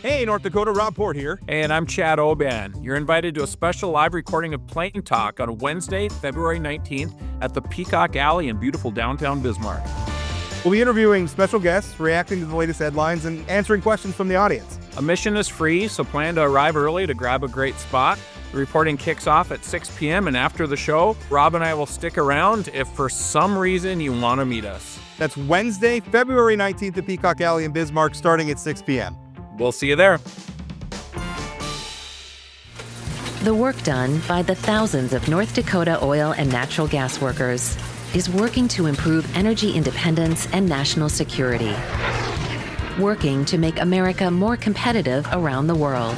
Hey, North Dakota, Rob Port here. And I'm Chad Oban. You're invited to a special live recording of Plain Talk on Wednesday, February 19th at the Peacock Alley in beautiful downtown Bismarck. We'll be interviewing special guests, reacting to the latest headlines, and answering questions from the audience. Admission is free, so plan to arrive early to grab a great spot. The reporting kicks off at 6 p.m., and after the show, Rob and I will stick around if for some reason you want to meet us. That's Wednesday, February 19th at Peacock Alley in Bismarck, starting at 6 p.m. We'll see you there. The work done by the thousands of North Dakota oil and natural gas workers is working to improve energy independence and national security. Working to make America more competitive around the world.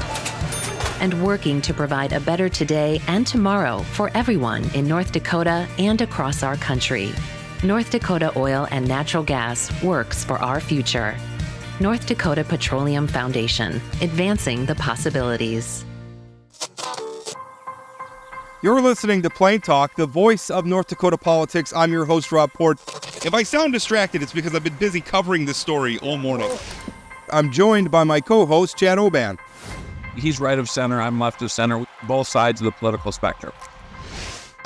And working to provide a better today and tomorrow for everyone in North Dakota and across our country. North Dakota Oil and Natural Gas works for our future. North Dakota Petroleum Foundation, advancing the possibilities. You're listening to Plain Talk, the voice of North Dakota politics. I'm your host, Rob Port. If I sound distracted, it's because I've been busy covering this story all morning. I'm joined by my co-host, Chad Oban. He's right of center, I'm left of center, both sides of the political spectrum.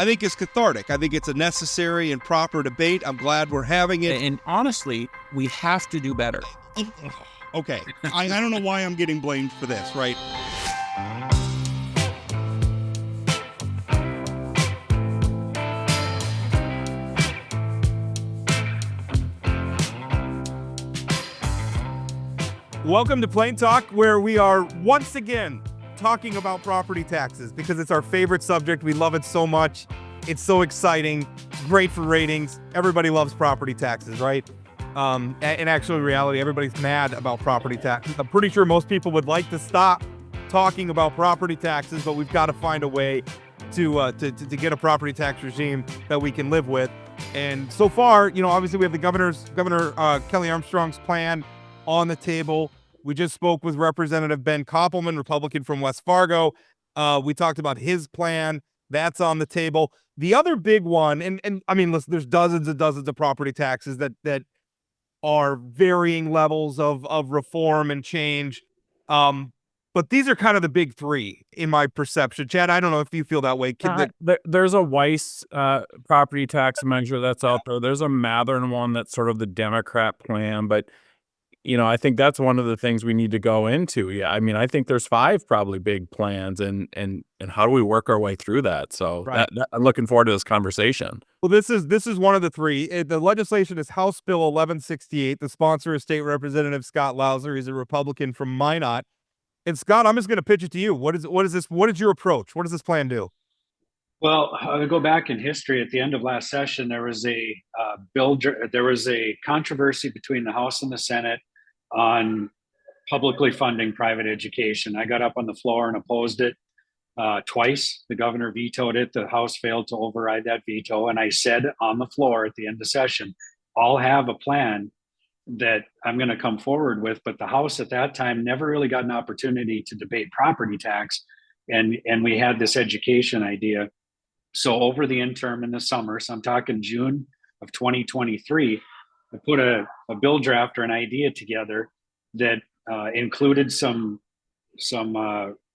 I think it's cathartic. I think it's a necessary and proper debate. I'm glad we're having it. And honestly, we have to do better. Okay, I don't know why I'm getting blamed for this, right? Welcome to Plain Talk, where we are once again talking about property taxes because it's our favorite subject. We love it so much. It's so exciting. It's great for ratings. Everybody loves property taxes, right? In actual reality, everybody's mad about property taxes. I'm pretty sure most people would like to stop talking about property taxes, but we've got to find a way to get a property tax regime that we can live with. And so far, obviously we have the Governor Kelly Armstrong's plan on the table. We just spoke with Representative Ben Koppelman, Republican from West Fargo. We talked about his plan. That's on the table. The other big one, and I mean, listen, there's dozens and dozens of property taxes that are varying levels of reform and change. But these are kind of the big three in my perception. Chad, I don't know if you feel that way. There's a Weiss property tax measure that's out there. There's a Mathern one that's sort of the Democrat plan, but I think that's one of the things we need to go into. Yeah, I mean, I think there's 5 probably big plans, and how do we work our way through that? So right. I'm looking forward to this conversation. Well, this is one of the 3. The legislation is House Bill 1168. The sponsor is State Representative Scott Louser. He's a Republican from Minot. And Scott, I'm just going to pitch it to you. What is this? What is your approach? What does this plan do? Well, I'll go back in history. At the end of last session, there was a controversy between the House and the Senate on publicly funding private education. I got up on the floor and opposed it twice. The governor vetoed it. The House failed to override that veto. And I said on the floor at the end of session, I'll have a plan that I'm going to come forward with. But the House at that time never really got an opportunity to debate property tax. And we had this education idea. So over the interim in the summer, so I'm talking June of 2023, I put a bill draft or an idea together that included some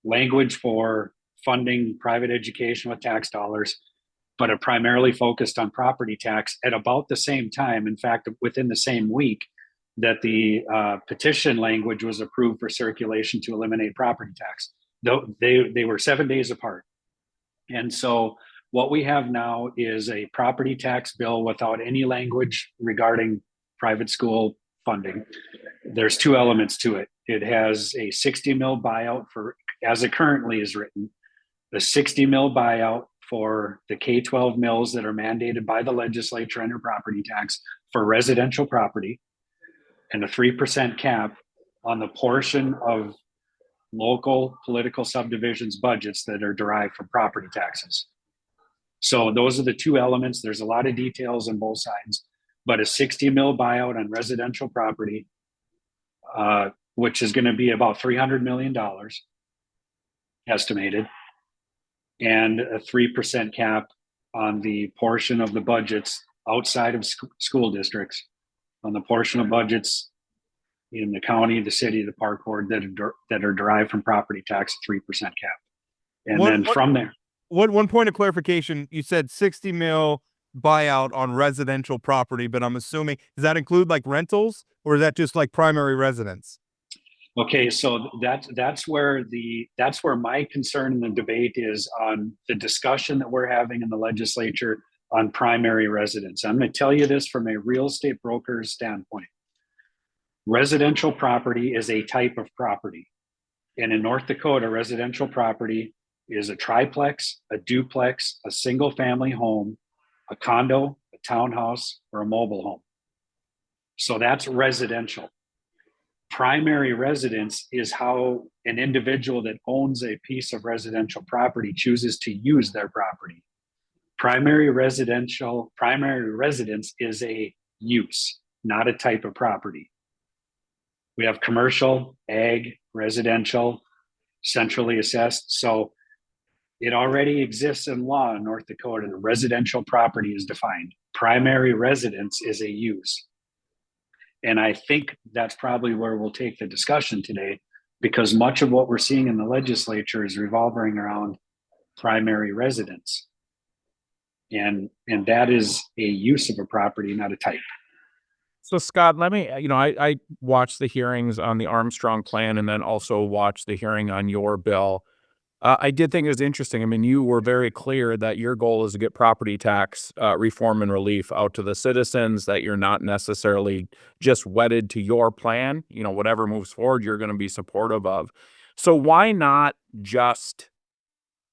language for funding private education with tax dollars, but it primarily focused on property tax at about the same time. In fact, within the same week that the petition language was approved for circulation to eliminate property tax. They were 7 days apart. And so what we have now is a property tax bill without any language regarding private school funding. There's 2 elements to it. It has a 60 mil buyout for, as it currently is written, the 60 mil buyout for the K-12 mills that are mandated by the legislature under property tax for residential property, and a 3% cap on the portion of local political subdivisions budgets that are derived from property taxes. So those are the 2 elements. There's a lot of details on both sides, but a 60 mil buyout on residential property, which is going to be about $300 million estimated, and a 3% cap on the portion of the budgets outside of school districts, on the portion of budgets in the county, the city, the park board that are derived from property tax, 3% cap. And then from there. One point of clarification, you said 60 mil buyout on residential property, but I'm assuming, does that include like rentals or is that just like primary residence? Okay, so that's where my concern in the debate is on the discussion that we're having in the legislature on primary residence. I'm going to tell you this from a real estate broker's standpoint. Residential property is a type of property. And in North Dakota, residential property is a triplex, a duplex, a single family home, a condo, a townhouse, or a mobile home. So that's residential. Primary residence is how an individual that owns a piece of residential property chooses to use their property. Primary residence is a use, not a type of property. We have commercial, ag, residential, centrally assessed. So it already exists in law in North Dakota. The residential property is defined. Primary residence is a use. And I think that's probably where we'll take the discussion today, because much of what we're seeing in the legislature is revolving around primary residence. And that is a use of a property, not a type. So Scott, let me, I watched the hearings on the Armstrong plan and then also watched the hearing on your bill. I did think it was interesting. I mean, you were very clear that your goal is to get property tax reform and relief out to the citizens, that you're not necessarily just wedded to your plan. Whatever moves forward, you're going to be supportive of. So why not just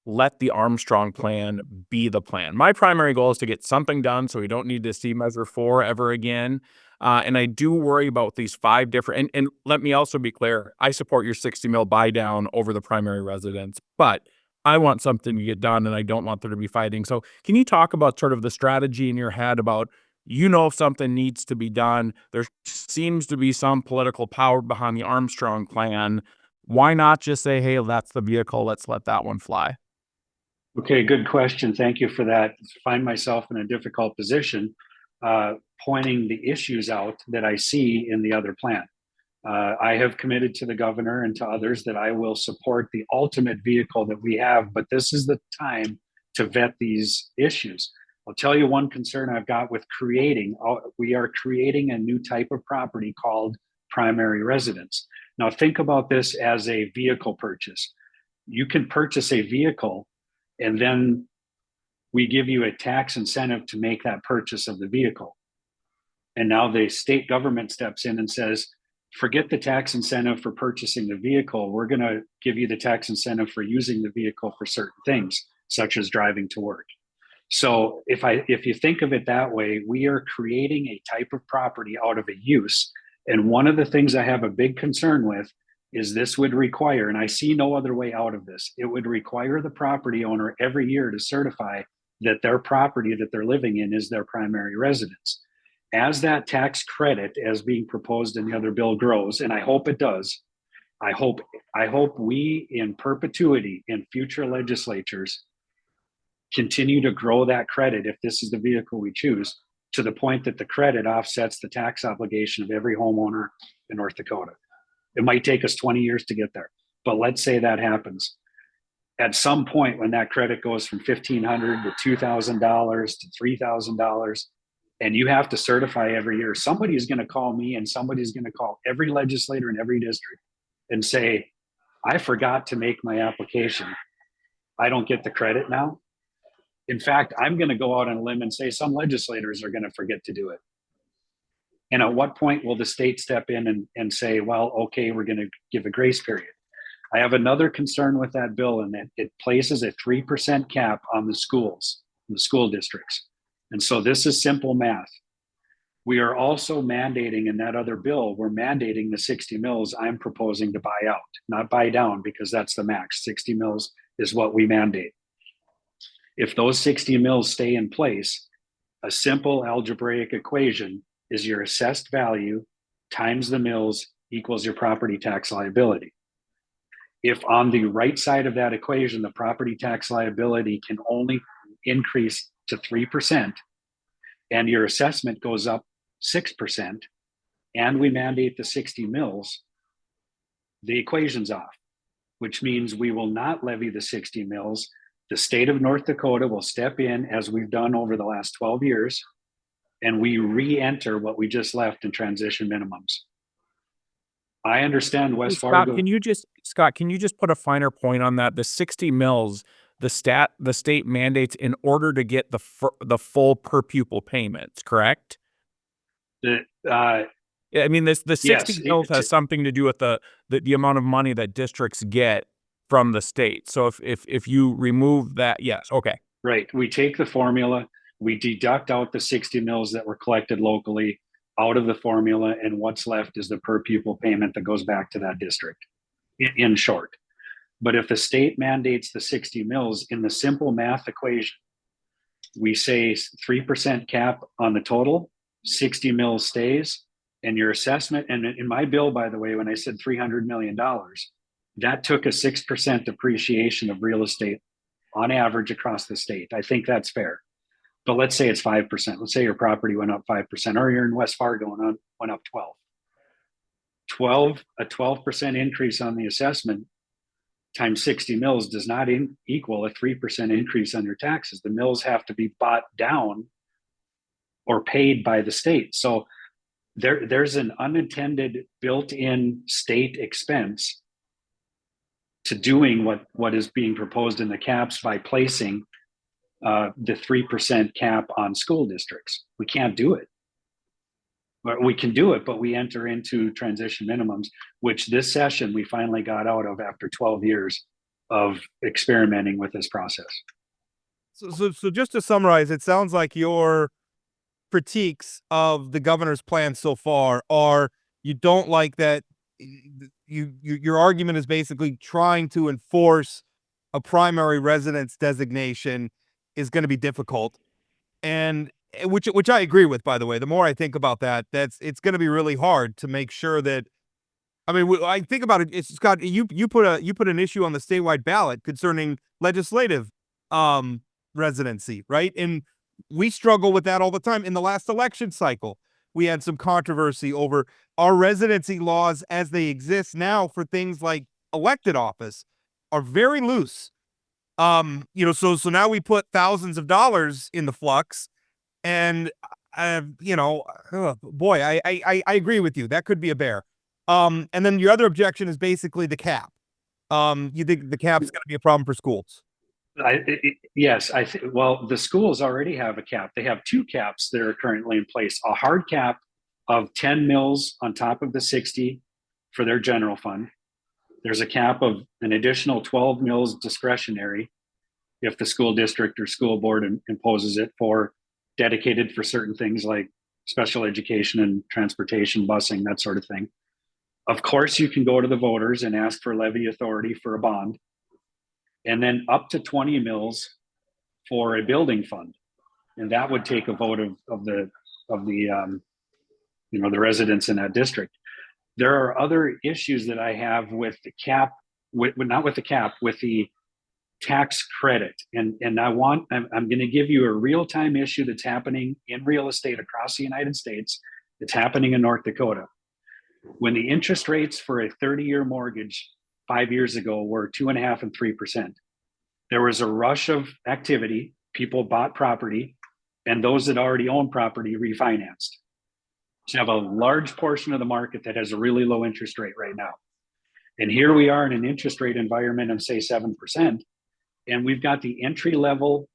let the Armstrong plan be the plan? My primary goal is to get something done so we don't need to see Measure 4 ever again. And I do worry about these 5 different, and let me also be clear, I support your 60 mil buy down over the primary residence, but I want something to get done and I don't want there to be fighting. So can you talk about sort of the strategy in your head about, if something needs to be done, there seems to be some political power behind the Armstrong plan. Why not just say, hey, that's the vehicle, let's let that one fly? Okay, good question. Thank you for that. I find myself in a difficult position pointing the issues out that I see in the other plan. I have committed to the governor and to others that I will support the ultimate vehicle that we have, but this is the time to vet these issues. I'll tell you one concern I've got with we are creating a new type of property called primary residence. Now think about this as a vehicle purchase. You can purchase a vehicle and then we give you a tax incentive to make that purchase of the vehicle. And now the state government steps in and says, forget the tax incentive for purchasing the vehicle. We're going to give you the tax incentive for using the vehicle for certain things, such as driving to work. So if you think of it that way, we are creating a type of property out of a use. And one of the things I have a big concern with is this would require, and I see no other way out of this, it would require the property owner every year to certify that their property that they're living in is their primary residence. As that tax credit, as being proposed in the other bill, grows, and I hope it does, I hope we in perpetuity in future legislatures continue to grow that credit, if this is the vehicle we choose, to the point that the credit offsets the tax obligation of every homeowner in North Dakota. It might take us 20 years to get there, but let's say that happens. At some point when that credit goes from $1,500 to $2,000 to $3,000, and you have to certify every year, somebody is going to call me and somebody's going to call every legislator in every district and say, I forgot to make my application. I don't get the credit now. In fact, I'm going to go out on a limb and say some legislators are going to forget to do it. And at what point will the state step in and say, well, okay, we're going to give a grace period? I have another concern with that bill, and that it places a 3% cap on the schools, the school districts. And so this is simple math. We are also mandating in that other bill, we're mandating the 60 mils I'm proposing to buy out, not buy down, because that's the max. 60 mils is what we mandate. If those 60 mils stay in place, a simple algebraic equation is your assessed value times the mills equals your property tax liability. If on the right side of that equation, the property tax liability can only increase to 3% and your assessment goes up 6%, and we mandate the 60 mills, the equation's off, which means we will not levy the 60 mills. The state of North Dakota will step in, as we've done over the last 12 years, and we re-enter what we just left in transition minimums. I understand West Fargo. Scott, can you just put a finer point on that? The 60 mills, the state mandates in order to get the full per pupil payments, correct? I mean, the 60 yes, mills has something to do with the amount of money that districts get from the state. So if you remove that, yes, okay. Right. We take the formula, we deduct out the 60 mills that were collected locally out of the formula, and what's left is the per pupil payment that goes back to that district, in short. But if the state mandates the 60 mills, in the simple math equation, we say 3% cap on the total, 60 mills stays, and your assessment, and in my bill, by the way, when I said $300 million, that took a 6% depreciation of real estate on average across the state. I think that's fair. But let's say it's 5%. Let's say your property went up 5%, or you're in West Fargo and went up 12. A 12% increase on the assessment times 60 mills does not equal a 3% increase on your taxes. The mills have to be bought down or paid by the state. So there's an unintended built-in state expense to doing what is being proposed in the caps by placing the 3% cap on school districts. We can't do it. But we can do it, but we enter into transition minimums, which this session we finally got out of after 12 years of experimenting with this process. So just to summarize, it sounds like your critiques of the governor's plan so far are you don't like that your argument is basically trying to enforce a primary residence designation is going to be difficult, and which I agree with, by the way. The more I think about that, it's going to be really hard to make sure that. I mean, I think about it. It's Scott. You put an issue on the statewide ballot concerning legislative residency, right? And we struggle with that all the time. In the last election cycle, we had some controversy over our residency laws as they exist now for things like elected office are very loose. So now we put thousands of dollars in the flux, and boy, I agree with you. That could be a bear. And then your other objection is basically the cap. You think the cap's going to be a problem for schools? Yes, well, the schools already have a cap. They have two caps that are currently in place: a hard cap of 10 mills on top of the 60 for their general fund. There's a cap of an additional 12 mills discretionary if the school district or school board imposes it, for dedicated for certain things like special education and transportation, busing, that sort of thing. Of course, you can go to the voters and ask for levy authority for a bond, and then up to 20 mills for a building fund, and that would take a vote of the residents in that district. There are other issues that I have with the cap, with the tax credit, and I'm going to give you a real-time issue that's happening in real estate across the United States. It's happening in North Dakota. When the interest rates for a 30-year mortgage 5 years ago were 2.5% and 3%, there was a rush of activity. People bought property, and those that already own property refinanced. So you have a large portion of the market that has a really low interest rate right now. And here we are in an interest rate environment of, say, 7%. And we've got the entry level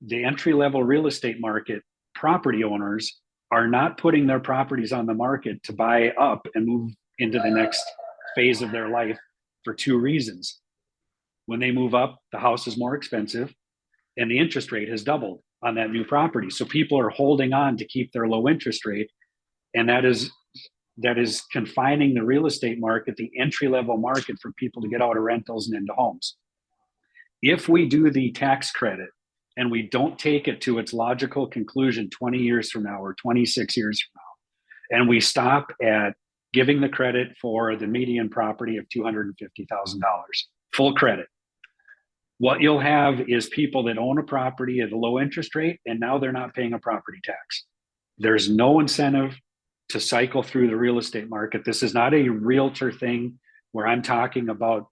real estate market. Property owners are not putting their properties on the market to buy up and move into the next phase of their life for two reasons. When they move up, the house is more expensive and the interest rate has doubled on that new property. So people are holding on to keep their low interest rate. And that is confining the real estate market, the entry level market, for people to get out of rentals and into homes. If we do the tax credit and we don't take it to its logical conclusion 20 years from now or 26 years from now, and we stop at giving the credit for the median property of $250,000, full credit, what you'll have is people that own a property at a low interest rate, and now they're not paying a property tax. There's no incentive to cycle through the real estate market. This is not a realtor thing where I'm talking about,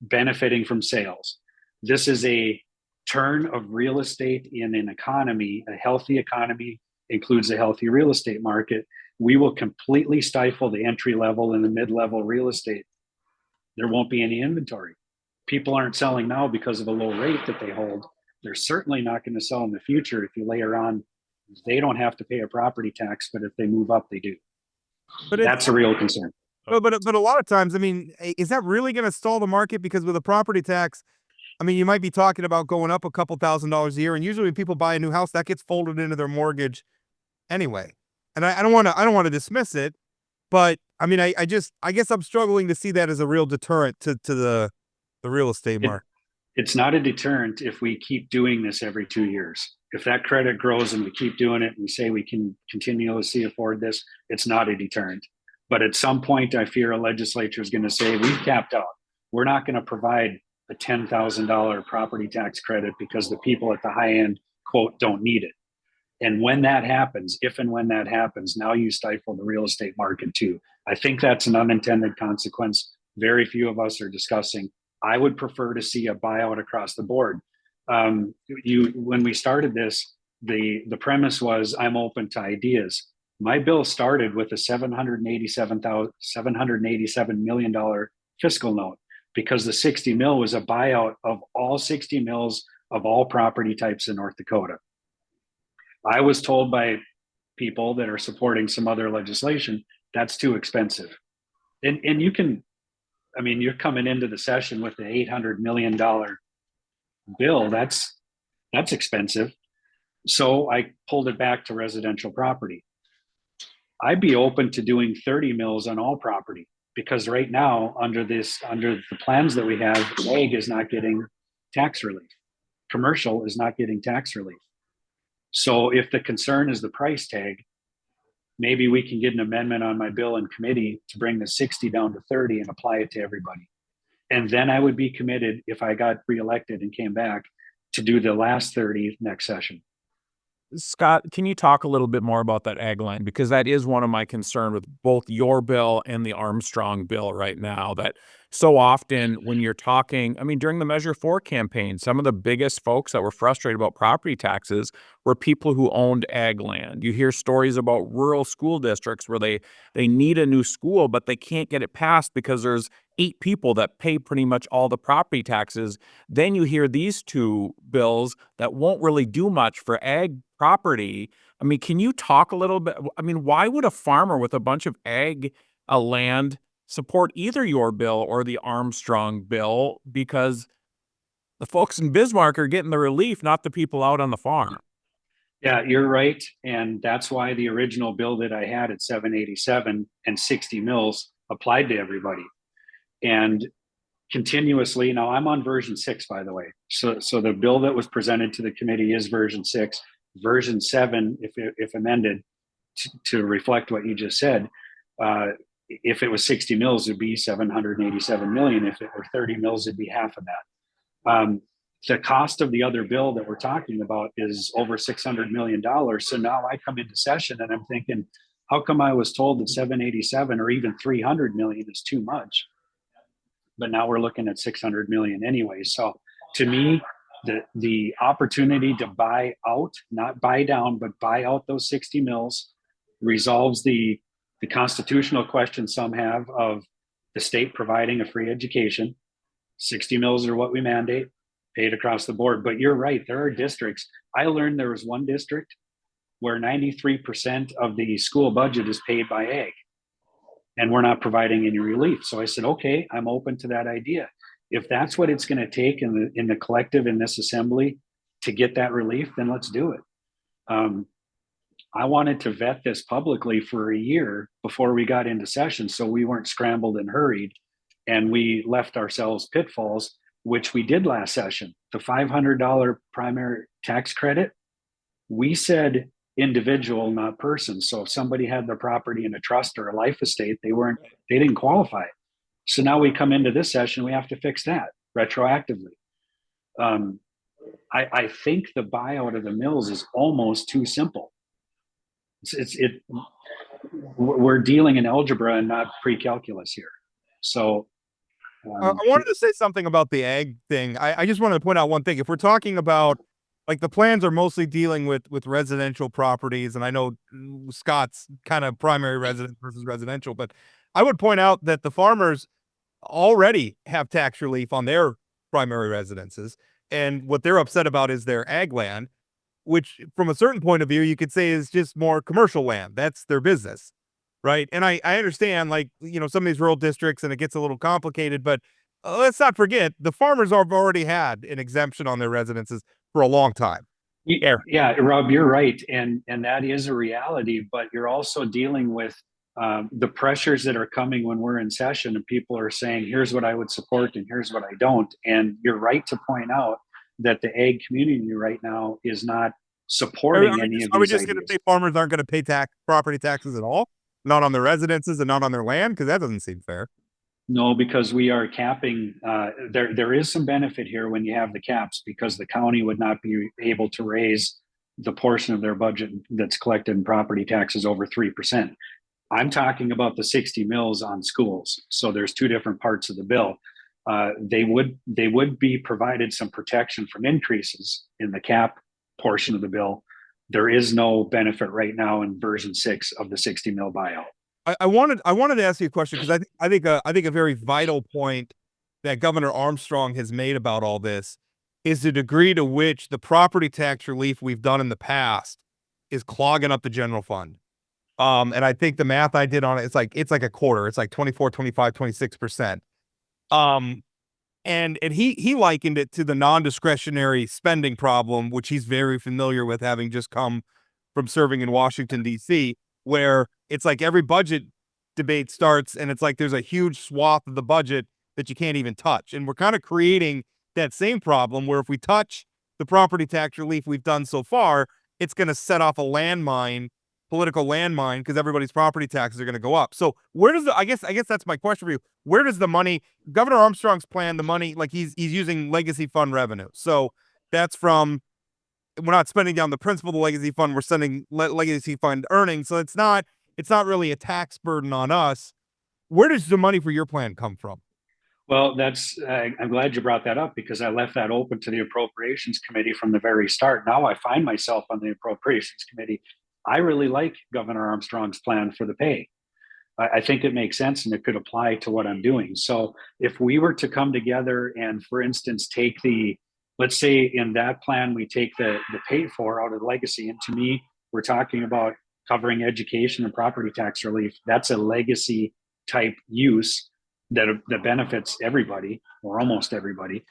benefiting from sales. This is a turn of real estate in an economy. A healthy economy includes a healthy real estate market. We will completely stifle the entry level and the mid-level real estate. There won't be any inventory. People aren't selling now because of a low rate that they hold. They're certainly not going to sell in the future if you layer on they don't have to pay a property tax, but if they move up, they do. But that's a real concern. But a lot of times, I mean, is that really going to stall the market? Because with a property tax, I mean, you might be talking about going up a couple $1,000s a year, and usually when people buy a new house, that gets folded into their mortgage anyway. And I don't want to dismiss it, but I mean, I guess I'm struggling to see that as a real deterrent to the real estate market. It's not a deterrent if we keep doing this every 2 years. If that credit grows and we keep doing it and we say we can continuously afford this, it's not a deterrent. But at some point, I fear a legislature is going to say, we've capped out. We're not going to provide a $10,000 property tax credit because the people at the high end, quote, don't need it. And when that happens, if and when that happens, now you stifle the real estate market too. I think that's an unintended consequence. Very few of us are discussing. I would prefer to see a buyout across the board. When we started this, the premise was I'm open to ideas. My bill started with a $787 million fiscal note because the 60 mil was a buyout of all 60 mils of all property types in North Dakota. I was told by people that are supporting some other legislation, that's too expensive. And you can, I mean, you're coming into the session with an $800 million bill. That's expensive. So I pulled it back to residential property. I'd be open to doing 30 mils on all property because right now under the plans that we have, ag is not getting tax relief. Commercial is not getting tax relief. So if the concern is the price tag, maybe we can get an amendment on my bill in committee to bring the 60 down to 30 and apply it to everybody. And then I would be committed, if I got reelected and came back, to do the last 30 next session. Scott, can you talk a little bit more about that ag line? Because that is one of my concerns with both your bill and the Armstrong bill right now, that so often when you're talking, I mean, during the Measure 4 campaign, some of the biggest folks that were frustrated about property taxes were people who owned ag land. You hear stories about rural school districts where they need a new school, but they can't get it passed because there's 8 people that pay pretty much all the property taxes. Then you hear these two bills that won't really do much for ag property. I mean, can you talk a little bit? I mean, why would a farmer with a bunch of ag land support either your bill or the Armstrong bill? Because the folks in Bismarck are getting the relief, not the people out on the farm. Yeah, you're right. And that's why the original bill that I had at 787 and 60 mils applied to everybody. And continuously, now I'm on version 6, by the way. So the bill that was presented to the committee is version 6. Version 7, if amended to reflect what you just said, if it was 60 mils, it'd be 787 million. If it were 30 mils, it'd be half of that. The cost of the other bill that we're talking about is over $600 million. So now I come into session and I'm thinking, how come I was told that 787 or even 300 million is too much? But now we're looking at 600 million anyway. So to me, the opportunity to buy out, not buy down, but buy out those 60 mils resolves the constitutional question some have of the state providing a free education. 60 mils are what we mandate, paid across the board. But you're right, there are districts. I learned there was one district where 93% of the school budget is paid by ag, and we're not providing any relief. So I said, okay, I'm open to that idea. If that's what it's going to take in the collective in this assembly to get that relief, then let's do it. I wanted to vet this publicly for a year before we got into session, so we weren't scrambled and hurried, and we left ourselves pitfalls, which we did last session. The $500 primary tax credit, we said individual, not person. So if somebody had their property in a trust or a life estate, they didn't qualify. So now we come into this session, we have to fix that retroactively. I think the buyout of the mills is almost too simple. we're dealing in algebra and not pre-calculus here. So I wanted to say something about the ag thing. I just wanted to point out one thing. If we're talking about, like, the plans are mostly dealing with residential properties, and I know Scott's kind of primary residence versus residential, but I would point out that the farmers already have tax relief on their primary residences, and what they're upset about is their ag land, which from a certain point of view, you could say is just more commercial land. That's their business. Right. And I understand, like, some of these rural districts and it gets a little complicated, but let's not forget the farmers have already had an exemption on their residences for a long time. Yeah, Rob, you're right. And that is a reality, but you're also dealing with the pressures that are coming when we're in session and people are saying, here's what I would support and here's what I don't. And you're right to point out that the ag community right now is not supporting any of these. Are we just going to say farmers aren't going to pay property taxes at all? Not on their residences and not on their land? Because that doesn't seem fair. No, because we are capping. There is some benefit here when you have the caps, because the county would not be able to raise the portion of their budget that's collected in property taxes over 3%. I'm talking about the 60 mills on schools. So there's two different parts of the bill. They would be provided some protection from increases in the cap portion of the bill. There is no benefit right now in version 6 of the 60 mil buyout. I wanted to ask you a question, because I think a very vital point that Governor Armstrong has made about all this is the degree to which the property tax relief we've done in the past is clogging up the general fund. And I think the math I did on it, it's like a quarter. It's like 24, 25, 26%. And he likened it to the non-discretionary spending problem, which he's very familiar with, having just come from serving in Washington, D.C., where it's like every budget debate starts and it's like there's a huge swath of the budget that you can't even touch. And we're kind of creating that same problem where if we touch the property tax relief we've done so far, it's going to set off a landmine, political landmine, because everybody's property taxes are going to go up. So where does I guess that's my question for you. Where does the money, Governor Armstrong's plan, the money, like he's using legacy fund revenue. So that's from, we're not spending down the principal of the legacy fund, we're sending legacy fund earnings. So it's not really a tax burden on us. Where does the money for your plan come from? Well, I'm glad you brought that up, because I left that open to the Appropriations Committee from the very start. Now I find myself on the Appropriations Committee. I really like Governor Armstrong's plan for the pay. I think it makes sense and it could apply to what I'm doing. So if we were to come together and, for instance, let's say in that plan, we take the pay for out of the legacy. And to me, we're talking about covering education and property tax relief. That's a legacy type use that benefits everybody, or almost everybody.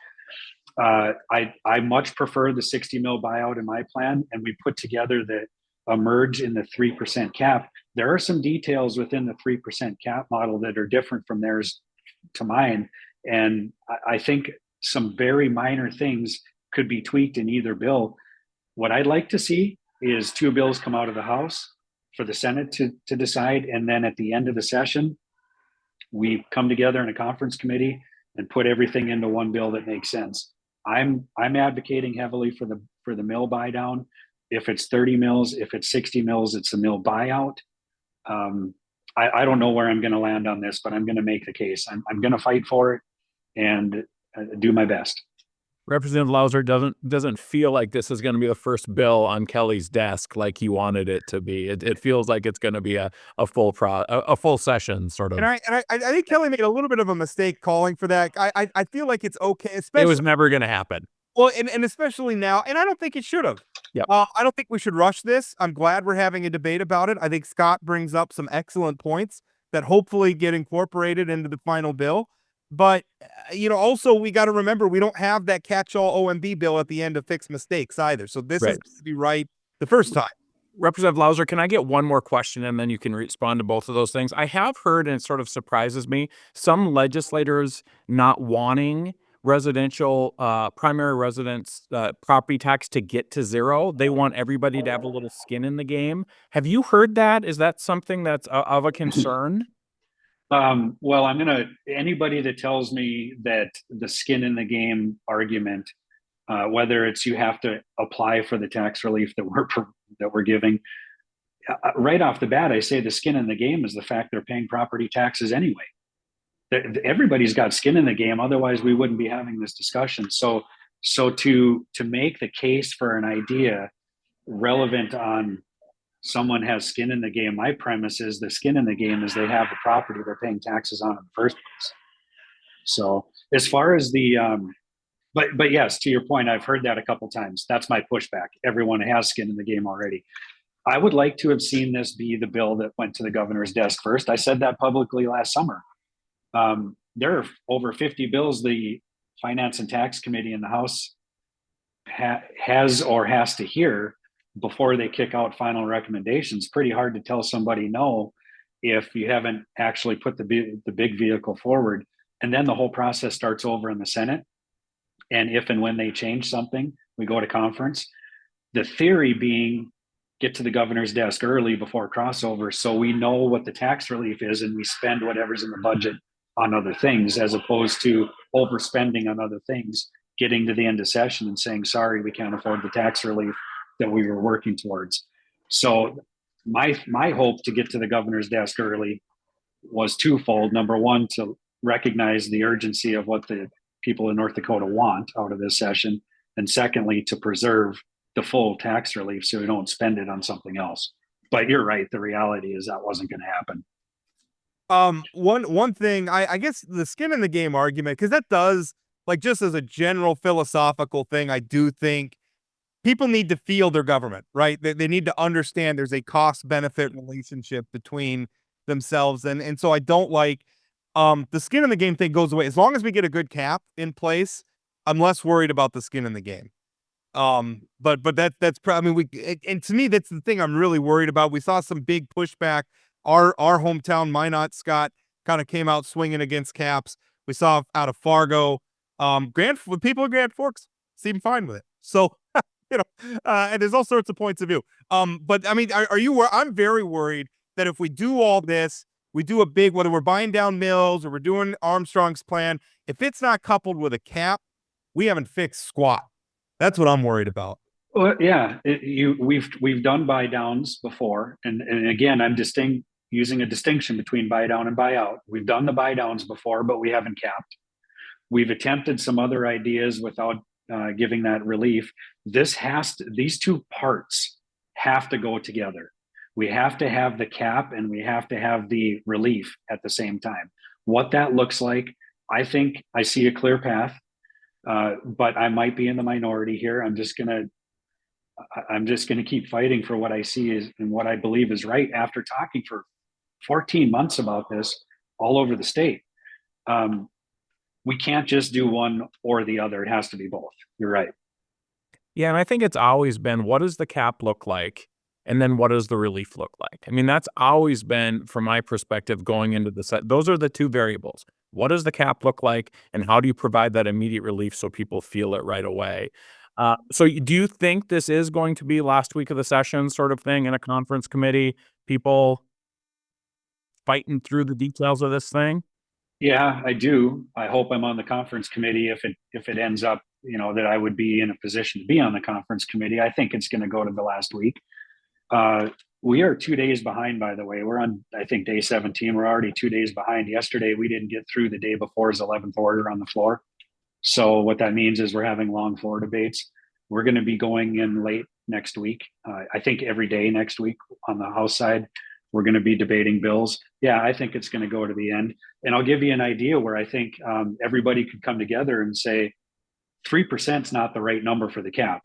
I much prefer the 60 mil buyout in my plan, and we put together a merge in the 3% cap. There are some details within the 3% cap model that are different from theirs to mine. And I think some very minor things could be tweaked in either bill. What I'd like to see is 2 bills come out of the House for the Senate to decide. And then at the end of the session, we come together in a conference committee and put everything into one bill that makes sense. I'm advocating heavily for the mill buy down. If it's 30 mills, if it's 60 mills, it's a mill buyout. I don't know where I'm going to land on this, but I'm going to make the case. I'm going to fight for it and do my best. Representative Louser doesn't feel like this is going to be the first bill on Kelly's desk like he wanted it to be. It feels like it's going to be a full session sort of. And I think Kelly made a little bit of a mistake calling for that. I feel like it's okay, especially, it was never going to happen. Well, and especially now, and I don't think it should have. Yep. I don't think we should rush this. I'm glad we're having a debate about it. I think Scott brings up some excellent points that hopefully get incorporated into the final bill. But, also we got to remember, we don't have that catch-all OMB bill at the end to fix mistakes either. So this is to be right the first time. Representative Louser, can I get one more question and then you can respond to both of those things? I have heard, and it sort of surprises me, some legislators not wanting residential primary residence property tax to get to zero. They want everybody to have a little skin in the game. Have you heard that? Is that something that's of a concern? Well, anybody that tells me that the skin in the game argument, whether it's you have to apply for the tax relief that we're giving, right off the bat, I say the skin in the game is the fact they're paying property taxes anyway. Everybody's got skin in the game. Otherwise, we wouldn't be having this discussion. So to make the case for an idea relevant on someone has skin in the game, my premise is the skin in the game is they have the property they're paying taxes on in the first place. So as far as the but yes, to your point, I've heard that a couple times. That's my pushback. Everyone has skin in the game already. I would like to have seen this be the bill that went to the governor's desk first. I said that publicly last summer. There are over 50 bills the Finance and Tax Committee in the House has to hear before they kick out final recommendations. Pretty hard to tell somebody no if you haven't actually put the big vehicle forward. And then the whole process starts over in the Senate. And if and when they change something, we go to conference. The theory being get to the governor's desk early before crossover so we know what the tax relief is and we spend whatever's in the budget on other things, as opposed to overspending on other things, getting to the end of session and saying, sorry, we can't afford the tax relief that we were working towards. So my hope to get to the governor's desk early was twofold. Number one, to recognize the urgency of what the people in North Dakota want out of this session. And secondly, to preserve the full tax relief so we don't spend it on something else. But you're right. The reality is that wasn't going to happen. One thing, I guess the skin in the game argument, because that does, like, just as a general philosophical thing, I do think people need to feel their government, right? They need to understand there's a cost benefit relationship between themselves. And so I don't like, the skin in the game thing goes away. As long as we get a good cap in place, I'm less worried about the skin in the game. But that's probably, I mean, and to me, that's the thing I'm really worried about. We saw some big pushback. Our hometown, Minot, Scott, kind of came out swinging against caps. We saw out of Fargo, people in Grand Forks seem fine with it. So, and there's all sorts of points of view. But I mean, I'm very worried that if we do all this, we do a big, whether we're buying down mills or we're doing Armstrong's plan, if it's not coupled with a cap, we haven't fixed squat. That's what I'm worried about. Well, yeah, we've done buy downs before, and again, I'm using a distinction between buy down and buy out. We've done the buy downs before, but we haven't capped. We've attempted some other ideas without giving that relief. These two parts have to go together. We have to have the cap and we have to have the relief at the same time. What that looks like, I think I see a clear path, but I might be in the minority here. I'm just gonna keep fighting for what I see is and what I believe is right after talking for 14 months about this all over the state. We can't just do one or the other. It has to be both. You're right. Yeah, and I think it's always been, what does the cap look like? And then what does the relief look like? I mean, that's always been, from my perspective, going into the set. Those are the two variables. What does the cap look like? And how do you provide that immediate relief so people feel it right away? So do you think this is going to be last week of the session sort of thing in a conference committee? People fighting through the details of this thing? Yeah, I do. I hope I'm on the conference committee if it ends up, that I would be in a position to be on the conference committee. I think it's going to go to the last week. We are 2 days behind, by the way. We're on, I think, day 17. We're already 2 days behind. Yesterday, we didn't get through the day before's 11th order on the floor. So what that means is we're having long floor debates. We're going to be going in late next week. I think every day next week on the House side, we're going to be debating bills. Yeah, I think it's going to go to the end. And I'll give you an idea where I think everybody could come together and say 3% is not the right number for the cap.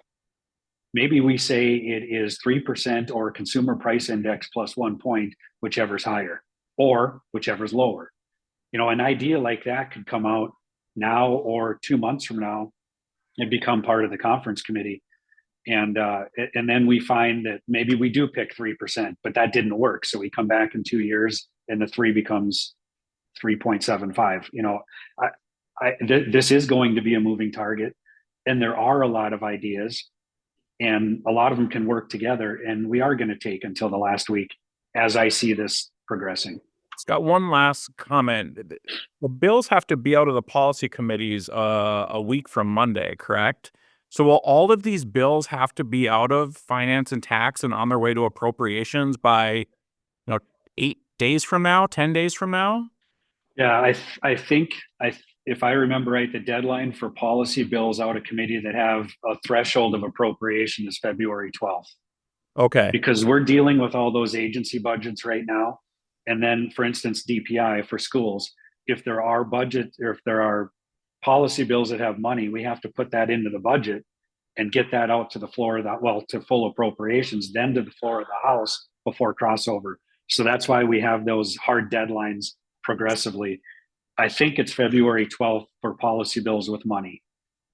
Maybe we say it is 3% or consumer price index plus 1 point, whichever's higher, or whichever's lower. An idea like that could come out now or 2 months from now and become part of the conference committee. And then we find that maybe we do pick 3%, but that didn't work. So we come back in 2 years and the 3 becomes 3.75. This is going to be a moving target, and there are a lot of ideas, and a lot of them can work together. And we are going to take until the last week as I see this progressing. Scott, one last comment. The bills have to be out of the policy committees a week from Monday, correct? So will all of these bills have to be out of finance and tax and on their way to appropriations by 8 days from now, 10 days from now? Yeah, I think if I remember right, the deadline for policy bills out of committee that have a threshold of appropriation is February 12th. Okay. Because we're dealing with all those agency budgets right now. And then, for instance, DPI for schools, if there are budget or if there are policy bills that have money, we have to put that into the budget and get that out to the floor of that, well, to full appropriations, then to the floor of the House before crossover. So that's why we have those hard deadlines progressively. I think it's February 12th for policy bills with money.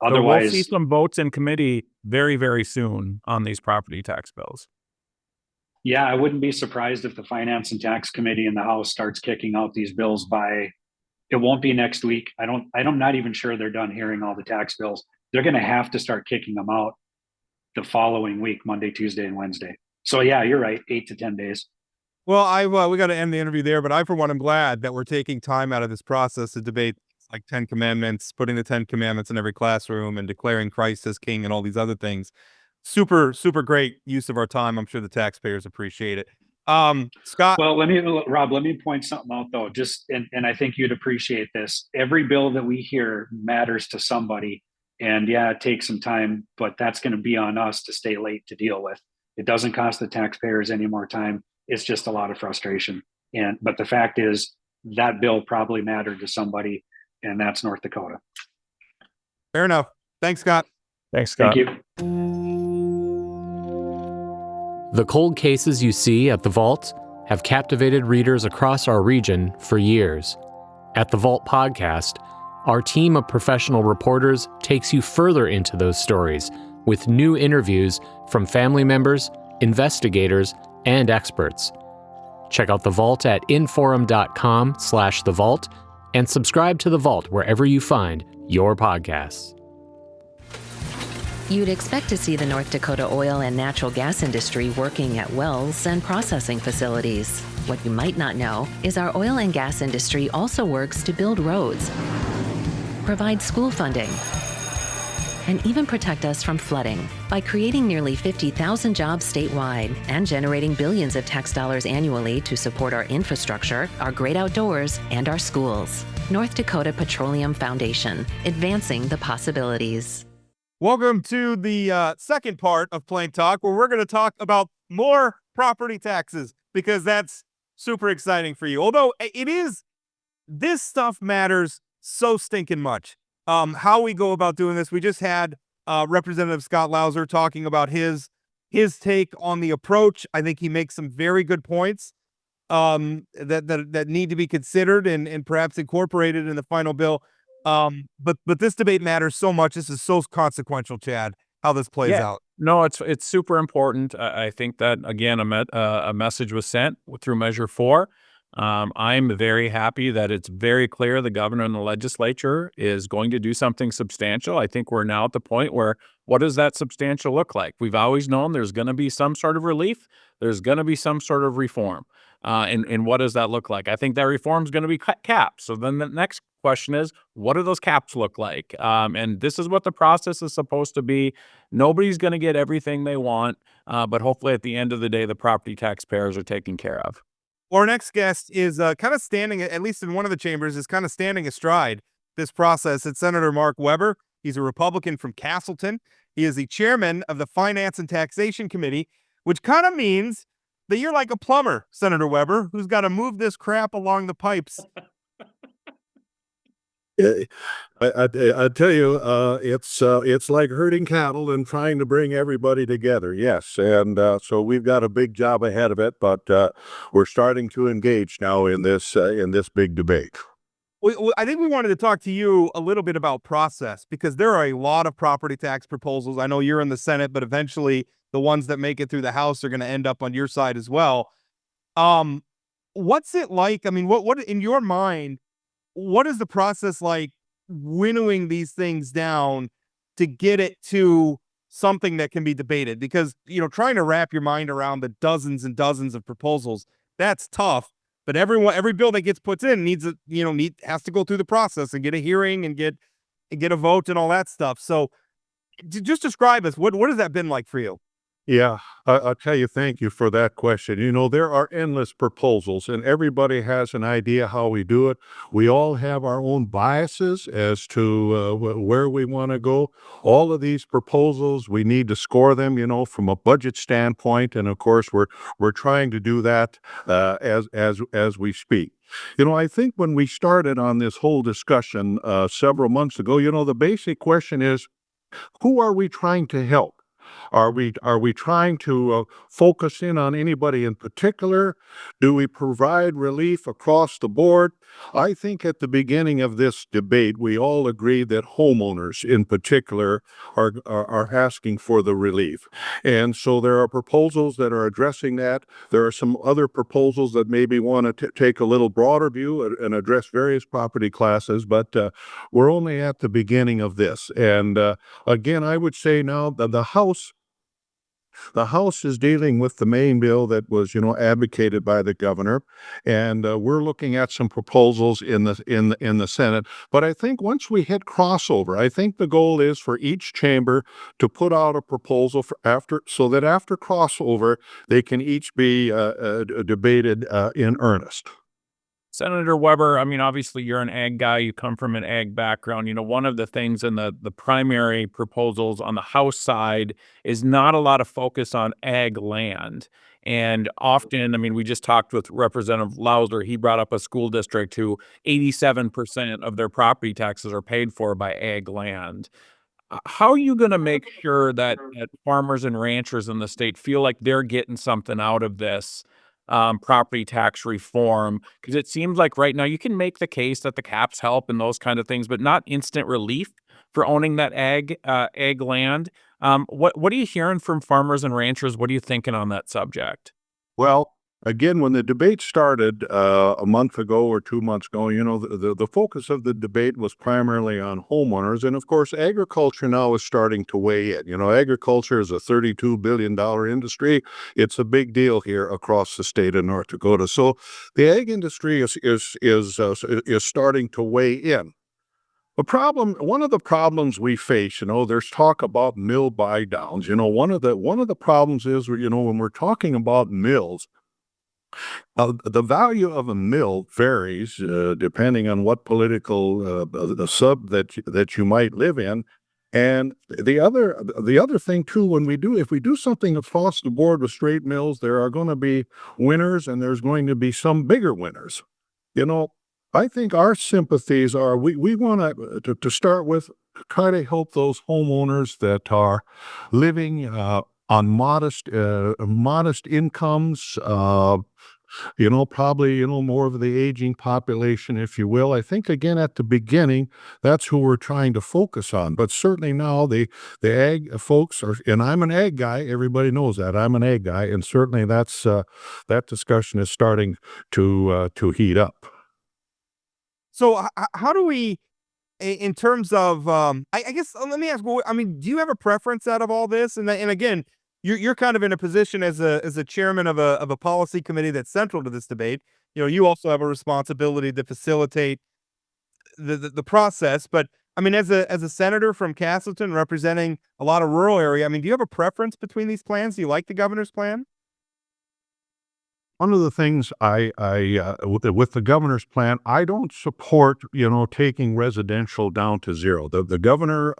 Otherwise, so we'll see some votes in committee very, very soon on these property tax bills. Yeah, I wouldn't be surprised if the Finance and Tax Committee in the House starts kicking out these bills by, it won't be next week. I'm not even sure they're done hearing all the tax bills. They're going to have to start kicking them out the following week, Monday, Tuesday, and Wednesday. So yeah, you're right, 8 to 10 days. Well, we got to end the interview there, but I, for one, am glad that we're taking time out of this process to debate like 10 commandments, putting the 10 commandments in every classroom and declaring Christ as king and all these other things. Super, super great use of our time. I'm sure the taxpayers appreciate it. Scott. Well, Rob, let me point something out though, and I think you'd appreciate this. Every bill that we hear matters to somebody. And yeah, it takes some time, but that's going to be on us to stay late to deal with. It doesn't cost the taxpayers any more time. It's just a lot of frustration. But the fact is that bill probably mattered to somebody, and that's North Dakota. Fair enough. Thanks, Scott. Thanks, Scott. Thank you. The cold cases you see at the Vault have captivated readers across our region for years. At the Vault podcast, our team of professional reporters takes you further into those stories with new interviews from family members, investigators, and experts. Check out The Vault at inforum.com/The Vault and subscribe to The Vault wherever you find your podcasts. You'd expect to see the North Dakota oil and natural gas industry working at wells and processing facilities. What you might not know is our oil and gas industry also works to build roads, provide school funding, and even protect us from flooding by creating nearly 50,000 jobs statewide and generating billions of tax dollars annually to support our infrastructure, our great outdoors, and our schools. North Dakota Petroleum Foundation, advancing the possibilities. Welcome to the second part of Plain Talk, where we're going to talk about more property taxes, because that's super exciting for you. Although this stuff matters so stinking much. How we go about doing this. We just had Representative Scott Louser talking about his take on the approach. I think he makes some very good points that need to be considered and perhaps incorporated in the final bill. But this debate matters so much. This is so consequential, Chad, how this plays out. No, it's super important. I think that, again, a message was sent through Measure 4. I'm very happy that it's very clear the governor and the legislature is going to do something substantial. I think we're now at the point where, what does that substantial look like? We've always known there's going to be some sort of relief. There's going to be some sort of reform. And what does that look like? I think that reform is going to be caps. So then the next question is, what do those caps look like? And this is what the process is supposed to be. Nobody's going to get everything they want, but hopefully at the end of the day, the property taxpayers are taken care of. Our next guest is kind of standing, at least in one of the chambers, is kind of standing astride this process. It's Senator Mark Weber. He's a Republican from Casselton. He is the chairman of the Finance and Taxation Committee, which kind of means that you're like a plumber, Senator Weber, who's got to move this crap along the pipes. I tell you, it's like herding cattle and trying to bring everybody together. Yes, and so we've got a big job ahead of it, but we're starting to engage now in this big debate. I think we wanted to talk to you a little bit about process, because there are a lot of property tax proposals. I know you're in the Senate, but eventually the ones that make it through the House are going to end up on your side as well. What's it like? I mean, what in your mind, what is the process like winnowing these things down to get it to something that can be debated? Because, trying to wrap your mind around the dozens and dozens of proposals, that's tough. But every bill that gets put in has to go through the process and get a hearing and get a vote and all that stuff. So Just describe us. What has that been like for you? Yeah, I'll tell you, thank you for that question. You know, there are endless proposals, and everybody has an idea how we do it. We all have our own biases as to where we want to go. All of these proposals, we need to score them, you know, from a budget standpoint, and of course, we're trying to do that as we speak. You know, I think when we started on this whole discussion several months ago, you know, the basic question is, who are we trying to help? Are we trying to focus in on anybody in particular? Do we provide relief across the board? I think at the beginning of this debate, we all agree that homeowners in particular are asking for the relief. And so there are proposals that are addressing that. There are some other proposals that maybe want to take a little broader view and address various property classes, but we're only at the beginning of this. And again, I would say now that the House is dealing with the main bill that was, you know, advocated by the governor, and we're looking at some proposals in the Senate. But I think once we hit crossover, I think the goal is for each chamber to put out a proposal so that after crossover, they can each be debated in earnest. Senator Weber, I mean, obviously you're an ag guy. You come from an ag background. You know, one of the things in the primary proposals on the House side is not a lot of focus on ag land. And often, I mean, we just talked with Representative Louser. He brought up a school district who 87% of their property taxes are paid for by ag land. How are you going to make sure that farmers and ranchers in the state feel like they're getting something out of this property tax reform? Because it seems like right now you can make the case that the caps help and those kind of things, but not instant relief for owning that ag land. What are you hearing from farmers and ranchers? What are you thinking on that subject? Well, again, when the debate started a month ago or 2 months ago, you know, the focus of the debate was primarily on homeowners. And of course, agriculture now is starting to weigh in. You know, agriculture is a $32 billion industry. It's a big deal here across the state of North Dakota. So the ag industry is starting to weigh in. One of the problems we face, you know, there's talk about mill buy downs. You know, one of the problems is, you know, when we're talking about mills, the value of a mill varies depending on what political the sub that you might live in. And the other thing too, if we do something across the board with straight mills, there are going to be winners and there's going to be some bigger winners. You know, I think our sympathies are we want to start with try to help those homeowners that are living on modest incomes. You know, probably, you know, more of the aging population, if you will. I think again at the beginning, that's who we're trying to focus on. But certainly now the ag folks are, and I'm an ag guy. Everybody knows that I'm an ag guy, and certainly that discussion is starting to heat up. So how do we, in terms of, I guess, let me ask, I mean, do you have a preference out of all this? And again, you're kind of in a position as a chairman of a policy committee that's central to this debate. You know, you also have a responsibility to facilitate the process. But I mean, as a senator from Casselton representing a lot of rural area, I mean, do you have a preference between these plans? Do you like the governor's plan? One of the things with the governor's plan, I don't support, you know, taking residential down to zero. The governor,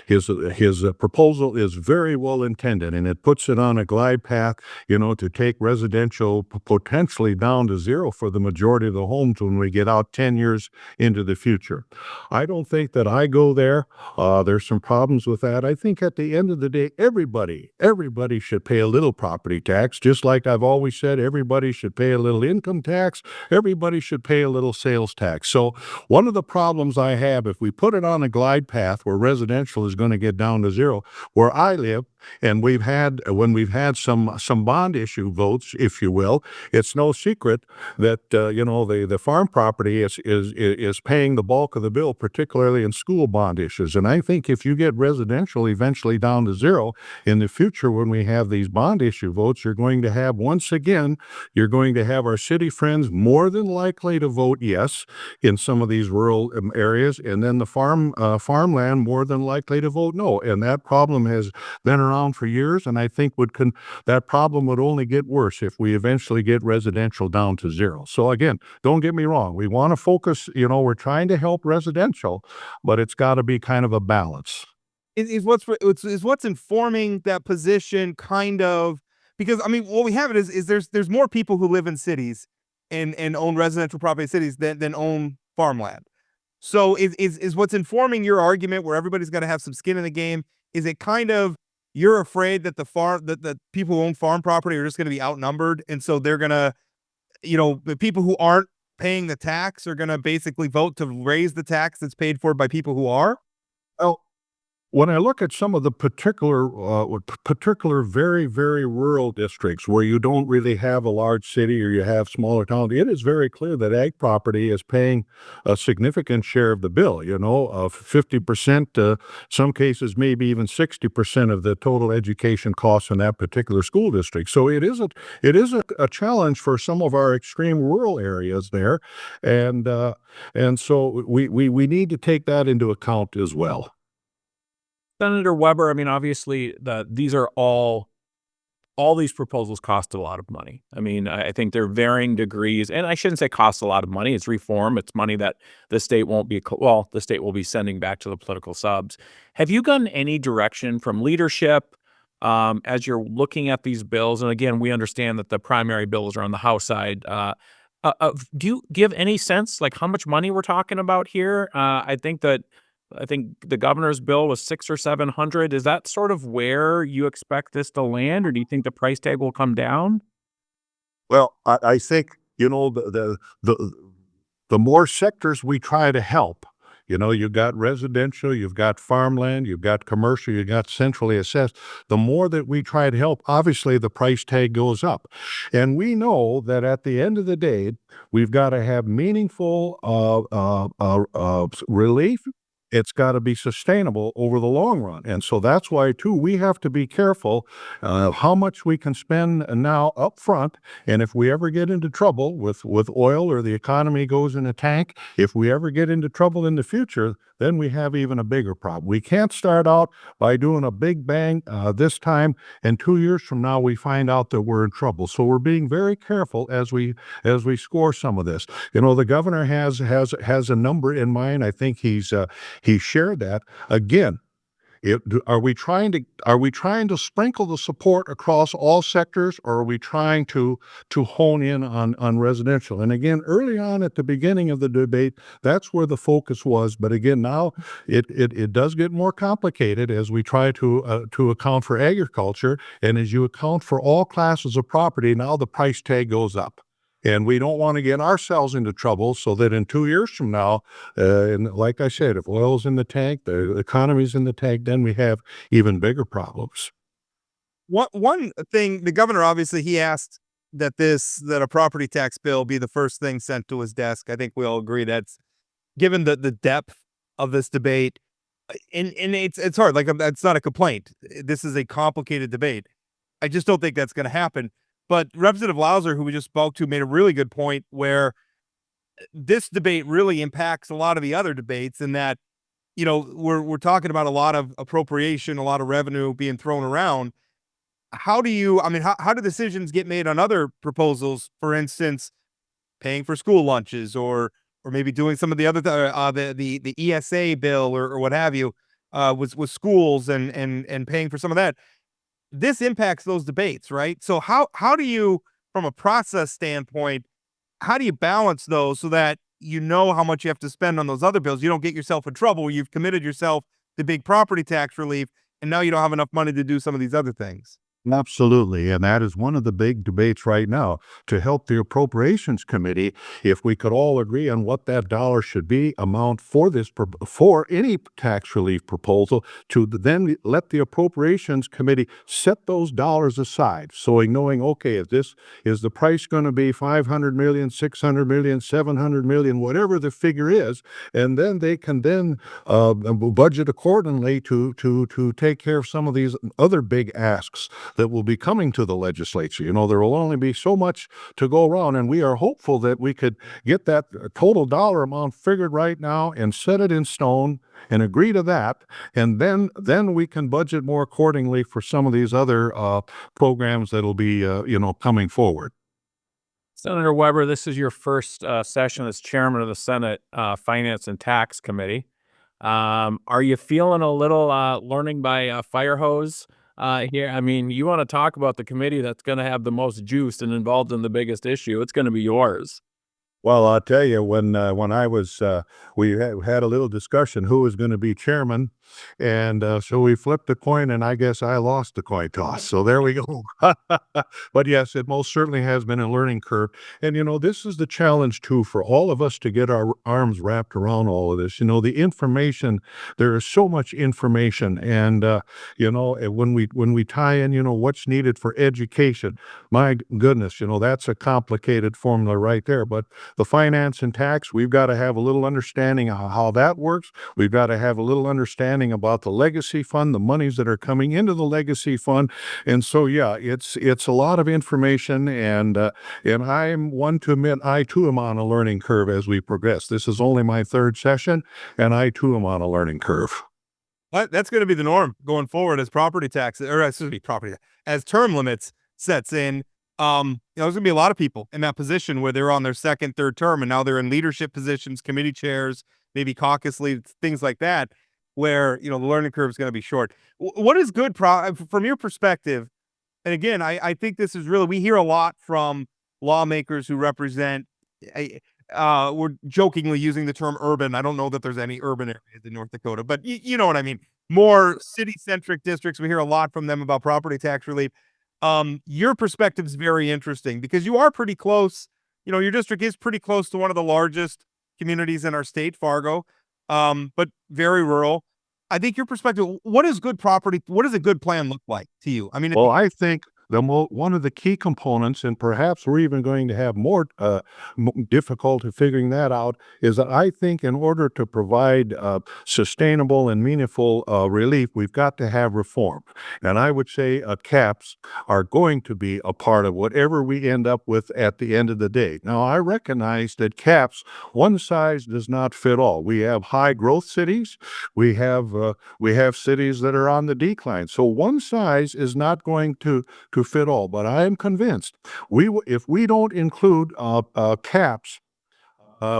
his proposal is very well intended, and it puts it on a glide path, you know, to take residential potentially down to zero for the majority of the homes when we get out 10 years into the future. I don't think that I go there. There's some problems with that. I think at the end of the day, everybody should pay a little property tax, just like I've always said, everybody should pay a little income tax. Everybody should pay a little sales tax. So one of the problems I have, if we put it on a glide path where residential is going to get down to zero, where I live, And when we've had some bond issue votes, if you will, it's no secret that the farm property is paying the bulk of the bill, particularly in school bond issues. And I think if you get residential eventually down to zero in the future, when we have these bond issue votes, you're going to have our city friends more than likely to vote yes in some of these rural areas, and then the farmland more than likely to vote no. And that problem has been around for years, and I think that problem would only get worse if we eventually get residential down to zero. So again, don't get me wrong. We want to focus, we're trying to help residential, but it's got to be kind of a balance. Is what's informing that position kind of, because I mean, what we have is there's more people who live in cities and own residential property in cities than own farmland. So is what's informing your argument where everybody's got to have some skin in the game? Is it kind of, you're afraid that the people who own farm property are just going to be outnumbered, and so they're gonna, the people who aren't paying the tax are gonna basically vote to raise the tax that's paid for by people who are? Well, when I look at some of the particular very, very rural districts where you don't really have a large city or you have smaller towns, it is very clear that ag property is paying a significant share of the bill, of 50%, some cases maybe even 60% of the total education costs in that particular school district. So it is a challenge for some of our extreme rural areas there. And so we need to take that into account as well. Senator Weber, I mean, obviously, these are all these proposals cost a lot of money. I mean, I think they're varying degrees, and I shouldn't say cost a lot of money. It's reform. It's money that the state will be sending back to the political subs. Have you gotten any direction from leadership as you're looking at these bills? And again, we understand that the primary bills are on the House side. Do you give any sense, like, how much money we're talking about here? I think the governor's bill was $600 or $700. Is that sort of where you expect this to land, or do you think the price tag will come down? Well, I think, the more sectors we try to help, you've got residential, you've got farmland, you've got commercial, you've got centrally assessed. The more that we try to help, obviously the price tag goes up. And we know that at the end of the day, we've got to have meaningful relief. It's got to be sustainable over the long run. And so that's why, too, we have to be careful how much we can spend now up front. And if we ever get into trouble with oil, or the economy goes in a tank, if we ever get into trouble in the future, then we have even a bigger problem. We can't start out by doing a big bang this time, and 2 years from now we find out that we're in trouble. So we're being very careful as we score some of this. The governor has a number in mind. I think he shared that. Again, are we trying to sprinkle the support across all sectors, or are we trying to hone in on residential? And again, early on at the beginning of the debate, that's where the focus was. But again, now it does get more complicated as we try to account for agriculture, and as you account for all classes of property. Now the price tag goes up. And we don't want to get ourselves into trouble so that in 2 years from now, and like I said, if oil's in the tank, the economy's in the tank, then we have even bigger problems. One thing, the governor, obviously, he asked that a property tax bill be the first thing sent to his desk. I think we all agree that's, given the depth of this debate, and it's hard. Like, that's not a complaint. This is a complicated debate. I just don't think that's going to happen. But Representative Louser, who we just spoke to, made a really good point where this debate really impacts a lot of the other debates, in that, we're talking about a lot of appropriation, a lot of revenue being thrown around. How do decisions get made on other proposals? For instance, paying for school lunches, or maybe doing some of the other the ESA bill, or what have you, with schools and paying for some of that. This impacts those debates, right? So how do you, from a process standpoint, how do you balance those so that how much you have to spend on those other bills? You don't get yourself in trouble where you've committed yourself to big property tax relief, and now you don't have enough money to do some of these other things. Absolutely. And that is one of the big debates right now to help the Appropriations Committee. If we could all agree on what that dollar should be, amount for for any tax relief proposal, to then let the Appropriations Committee set those dollars aside. So knowing, okay, is the price going to be 500 million, 600 million, 700 million, whatever the figure is, and then they can then budget accordingly to take care of some of these other big asks that will be coming to the legislature. There will only be so much to go around, and we are hopeful that we could get that total dollar amount figured right now and set it in stone and agree to that, and then we can budget more accordingly for some of these other programs that'll be coming forward. Senator Weber, this is your first session as chairman of the Senate Finance and Tax Committee. Are you feeling a little learning by fire hose here? I mean, you want to talk about the committee that's going to have the most juice and involved in the biggest issue. It's going to be yours. Well, I'll tell you, when I was, we had a little discussion who was going to be chairman, and so we flipped the coin, and I guess I lost the coin toss. So there we go. But yes, it most certainly has been a learning curve, and this is the challenge too for all of us to get our arms wrapped around all of this. The information, there is so much information, and when we tie in, what's needed for education, my goodness, that's a complicated formula right there, but the finance and tax, we've got to have a little understanding of how that works. We've got to have a little understanding about the legacy fund, the monies that are coming into the legacy fund. And so, yeah, it's a lot of information, and I'm one to admit I too am on a learning curve as we progress. This is only my third session, and I too am on a learning curve. That's going to be the norm going forward as property taxes, or excuse me, as term limits sets in. There's gonna be a lot of people in that position where they're on their second, third term, and now they're in leadership positions, committee chairs, maybe caucus leads, things like that, where, the learning curve is going to be short. What is good from your perspective? And again, I think this is really, we hear a lot from lawmakers who represent, we're jokingly using the term urban. I don't know that there's any urban areas in North Dakota, but you know what I mean. More city-centric districts. We hear a lot from them about property tax relief. Your perspective is very interesting because you are pretty close. Your district is pretty close to one of the largest communities in our state, Fargo, but very rural. I think your perspective, what does a good plan look like to you? I mean, Well, I think one of the key components, and perhaps we're even going to have more difficulty figuring that out, is that I think in order to provide sustainable and meaningful relief, we've got to have reform. And I would say caps are going to be a part of whatever we end up with at the end of the day. Now, I recognize that caps, one size does not fit all. We have high growth cities. We have cities that are on the decline. So one size is not going to fit all, but I am convinced if we don't include caps,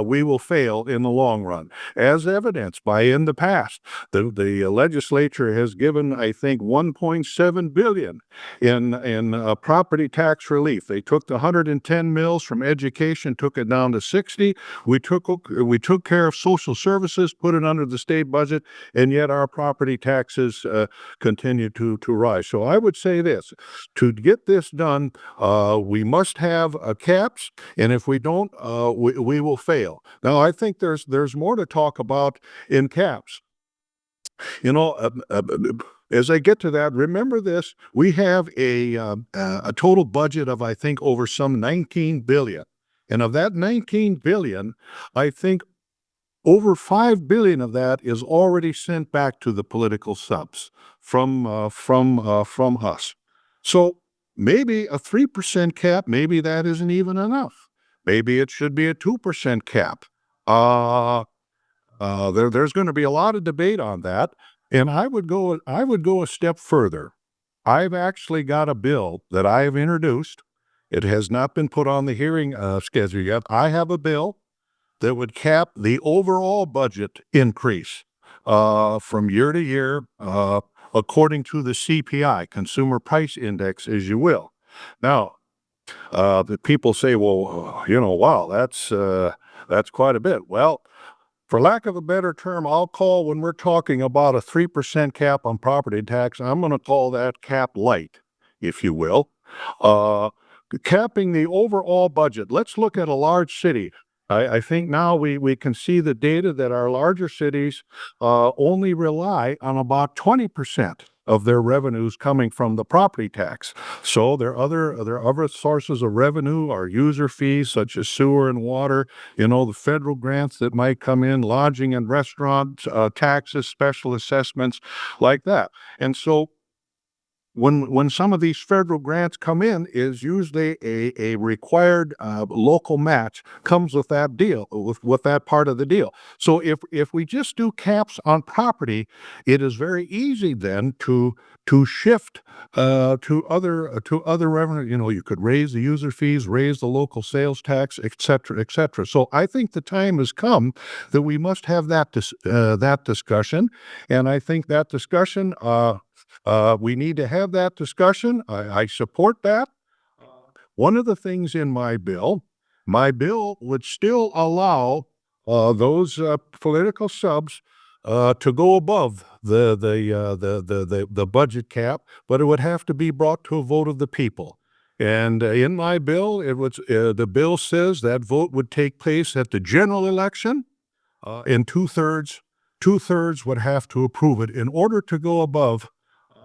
we will fail in the long run, as evidenced by in the past. The legislature has given, I think, $1.7 billion in property tax relief. They took the 110 mills from education, took it down to 60. We took care of social services, put it under the state budget, and yet our property taxes continue to rise. So I would say this: to get this done, we must have caps, and if we don't, we will fail. Now, I think there's more to talk about in caps. As I get to that, remember this: we have a total budget of, I think, over some $19 billion, and of that $19 billion, I think over $5 billion of that is already sent back to the political subs from us. So maybe a 3% cap, maybe that isn't even enough. Maybe it should be a 2% cap. There's going to be a lot of debate on that, and I would go a step further. I've actually got a bill that I have introduced. It has not been put on the hearing schedule yet. I have a bill that would cap the overall budget increase from year to year according to the CPI, Consumer Price Index, as you will. Now, the people say, well, wow, that's quite a bit. Well, for lack of a better term, I'll call, when we're talking about a 3% cap on property tax, I'm going to call that cap light. if you will. Capping the overall budget. Let's look at a large city. I think now we can see the data that our larger cities only rely on about 20% of their revenues coming from the property tax. So there are other sources of revenue, our user fees such as sewer and water, the federal grants that might come in, lodging and restaurant taxes, special assessments like that. And so when some of these federal grants come in, is usually a required local match comes with that deal, with that part of the deal. So if we just do caps on property, it is very easy then to shift to other revenue. You could raise the user fees, raise the local sales tax, et cetera, et cetera. So I think the time has come that we must have that discussion, and I think that discussion. We need to have that discussion. I support that. One of the things in my bill would still allow those political subs to go above the budget cap, but it would have to be brought to a vote of the people. And in my bill, the bill says that vote would take place at the general election, and two-thirds would have to approve it in order to go above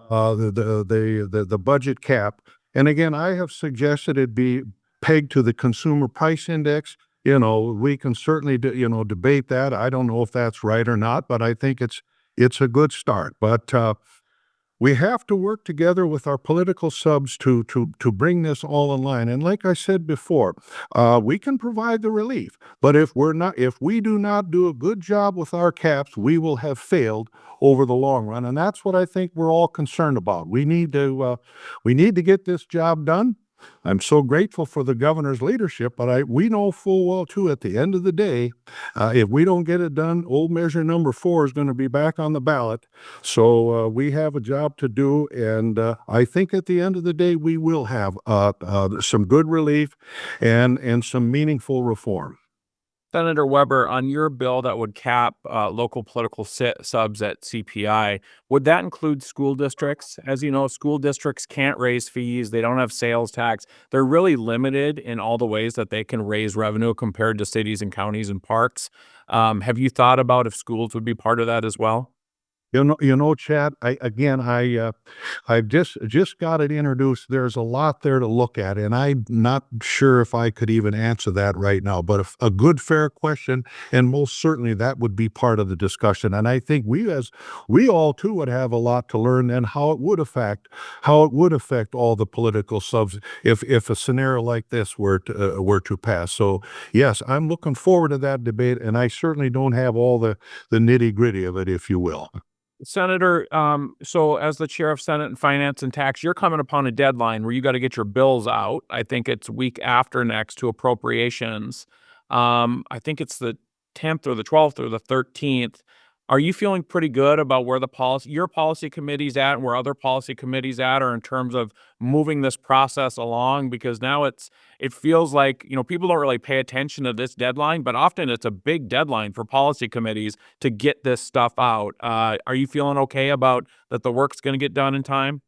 the budget cap. And again, I have suggested it be pegged to the consumer price index. We can certainly debate that. I don't know if that's right or not, but I think it's a good start. But we have to work together with our political subs to bring this all in line. And like I said before, we can provide the relief, but if we do not do a good job with our caps, we will have failed over the long run. And that's what I think we're all concerned about. We need to get this job done. I'm so grateful for the governor's leadership, but we know full well too, at the end of the day, if we don't get it done, old measure number 4 is going to be back on the ballot. So we have a job to do, and I think at the end of the day, we will have some good relief and some meaningful reform. Senator Weber, on your bill that would cap local political subs at CPI, would that include school districts? As you know, school districts can't raise fees. They don't have sales tax. They're really limited in all the ways that they can raise revenue compared to cities and counties and parks. Have you thought about if schools would be part of that as well? Chad, I've just got it introduced. There's a lot there to look at, and I'm not sure if I could even answer that right now, but a good, fair question, and most certainly that would be part of the discussion. And I think we all too would have a lot to learn, and how it would affect all the political subs if a scenario like this were to pass. So yes, I'm looking forward to that debate, and I certainly don't have all the nitty-gritty of it, if you will. Senator, so as the chair of Senate and Finance and Tax, you're coming upon a deadline where you got to get your bills out. I think it's week after next to appropriations. I think it's the 10th or the 12th or the 13th. Are you feeling pretty good about where your policy committee's at and where other policy committees at are in terms of moving this process along? Because now it feels like, people don't really pay attention to this deadline, but often it's a big deadline for policy committees to get this stuff out. Are you feeling okay about that the work's going to get done in time?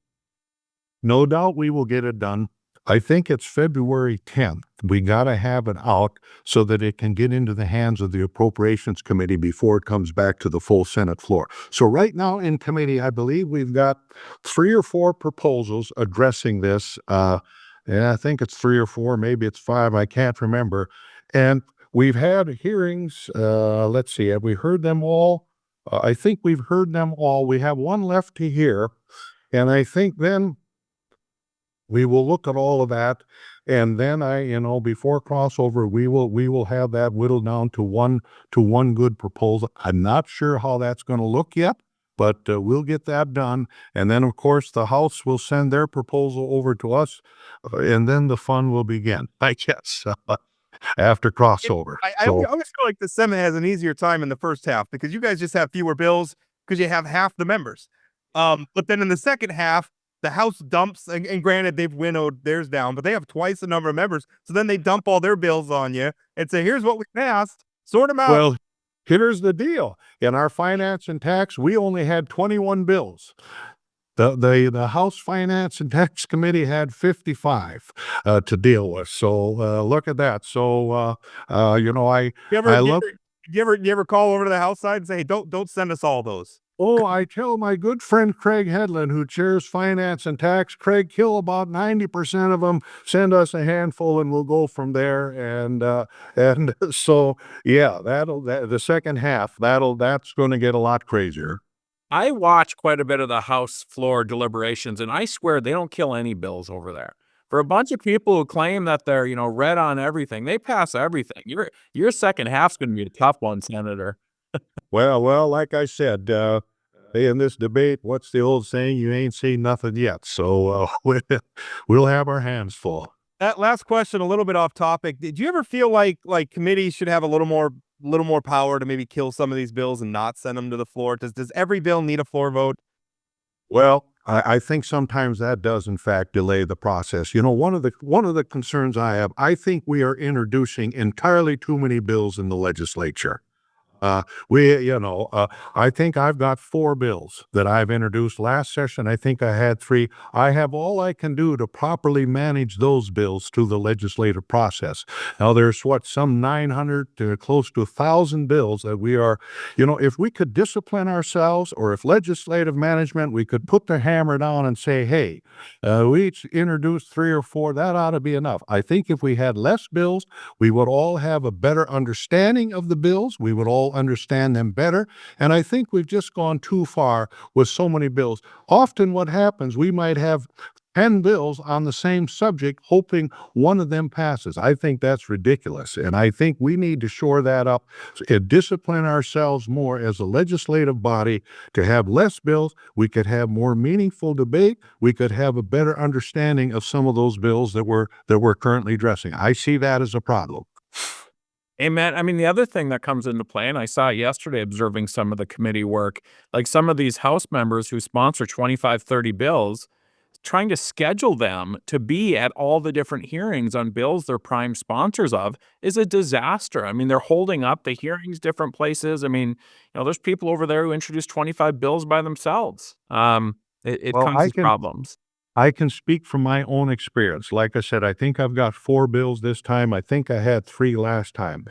No doubt we will get it done. I think it's February 10th. We got to have it out so that it can get into the hands of the Appropriations Committee before it comes back to the full Senate floor. So right now in committee, I believe we've got 3 or 4 proposals addressing this. And I think it's 3 or 4, maybe it's 5, I can't remember. And we've had hearings. Let's see, have we heard them all? I think we've heard them all. We have one left to hear. And I think then we will look at all of that, and then before crossover, we will have that whittled down to one good proposal. I'm not sure how that's going to look yet, but we'll get that done. And then, of course, the House will send their proposal over to us, and then the fun will begin, I guess, after crossover. I always feel like the Senate has an easier time in the first half because you guys just have fewer bills because you have half the members. But then in the second half, the House dumps, and granted, they've winnowed theirs down, but they have twice the number of members. So then they dump all their bills on you and say, here's what we passed, sort them out. Well, here's the deal. In our finance and tax, we only had 21 bills. the House Finance and Tax Committee had 55 to deal with. So look at that. So you know, I love. You ever call over to the House side and say, hey, don't send us all those? Oh, I tell my good friend Craig Hedlund, who chairs Finance and Tax, Craig, kill about 90% of them, send us a handful, and we'll go from there. And so, yeah, the second half, that's going to get a lot crazier. I watch quite a bit of the House floor deliberations, and I swear they don't kill any bills over there. For a bunch of people who claim that they're, red on everything, they pass everything. Your second half's going to be a tough one, Senator. Well, like I said, in this debate, what's the old saying? You ain't seen nothing yet. So we'll have our hands full. That last question, a little bit off topic. Did you ever feel like committees should have a little more power to maybe kill some of these bills and not send them to the floor? Does every bill need a floor vote? Well, I think sometimes that does, in fact, delay the process. One of the concerns I have, I think we are introducing entirely too many bills in the legislature. I think I've got 4 bills that I've introduced. Last session, I think I had 3. I have all I can do to properly manage those bills through the legislative process. Now, there's some 900 to close to 1,000 bills that we are, if we could discipline ourselves, or if legislative management, we could put the hammer down and say, hey, we each introduced 3 or 4, that ought to be enough. I think if we had less bills, we would all have a better understanding of the bills. We would all understand them better. And I think we've just gone too far with so many bills. Often what happens, we might have 10 bills on the same subject, hoping one of them passes. I think that's ridiculous. And I think we need to shore that up and discipline ourselves more as a legislative body to have less bills. We could have more meaningful debate. We could have a better understanding of some of those bills that we're currently addressing. I see that as a problem. Hey, Matt, I mean, the other thing that comes into play, and I saw it yesterday observing some of the committee work, like some of these House members who sponsor 25, 30 bills, trying to schedule them to be at all the different hearings on bills they're prime sponsors of is a disaster. I mean, they're holding up the hearings different places. I mean, there's people over there who introduce 25 bills by themselves. It causes problems. I can speak from my own experience. Like I said, I think I've got 4 bills this time. I think I had 3 last time.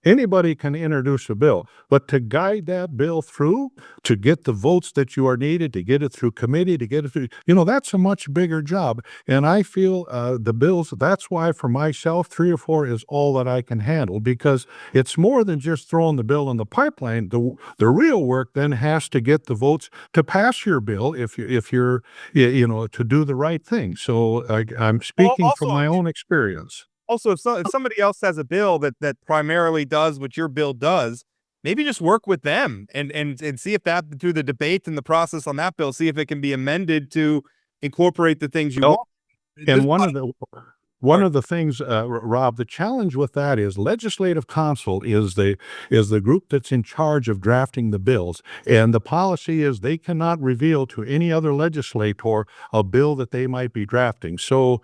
Anybody can introduce a bill, but to guide that bill through, to get the votes that you are needed, to get it through committee, to get it through, that's a much bigger job. And I feel the bills, that's why for myself, 3 or 4 is all that I can handle, because it's more than just throwing the bill in the pipeline. The real work then has to get the votes to pass your bill if you're to do the right thing. So I'm speaking from my own experience. Also, if somebody else has a bill that primarily does what your bill does, maybe just work with them and see if that, through the debate and the process on that bill, see if it can be amended to incorporate the things you want. And one of the things, Rob, the challenge with that is legislative council is the group that's in charge of drafting the bills, and the policy is they cannot reveal to any other legislator a bill that they might be drafting. So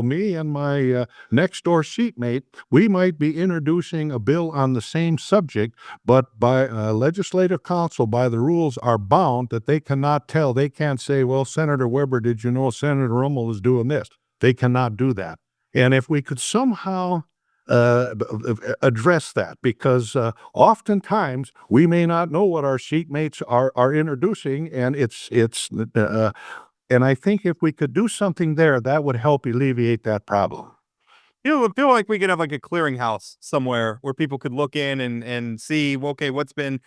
me and my next door seatmate, we might be introducing a bill on the same subject, but by legislative council, by the rules, are bound that they cannot tell. They can't say, well, Senator Weber, did you know Senator Rummel is doing this? They cannot do that. And if we could somehow address that, because oftentimes we may not know what our seatmates are introducing, and and I think if we could do something there, that would help alleviate that problem. I feel like we could have like a clearinghouse somewhere where people could look in and see, okay, what's been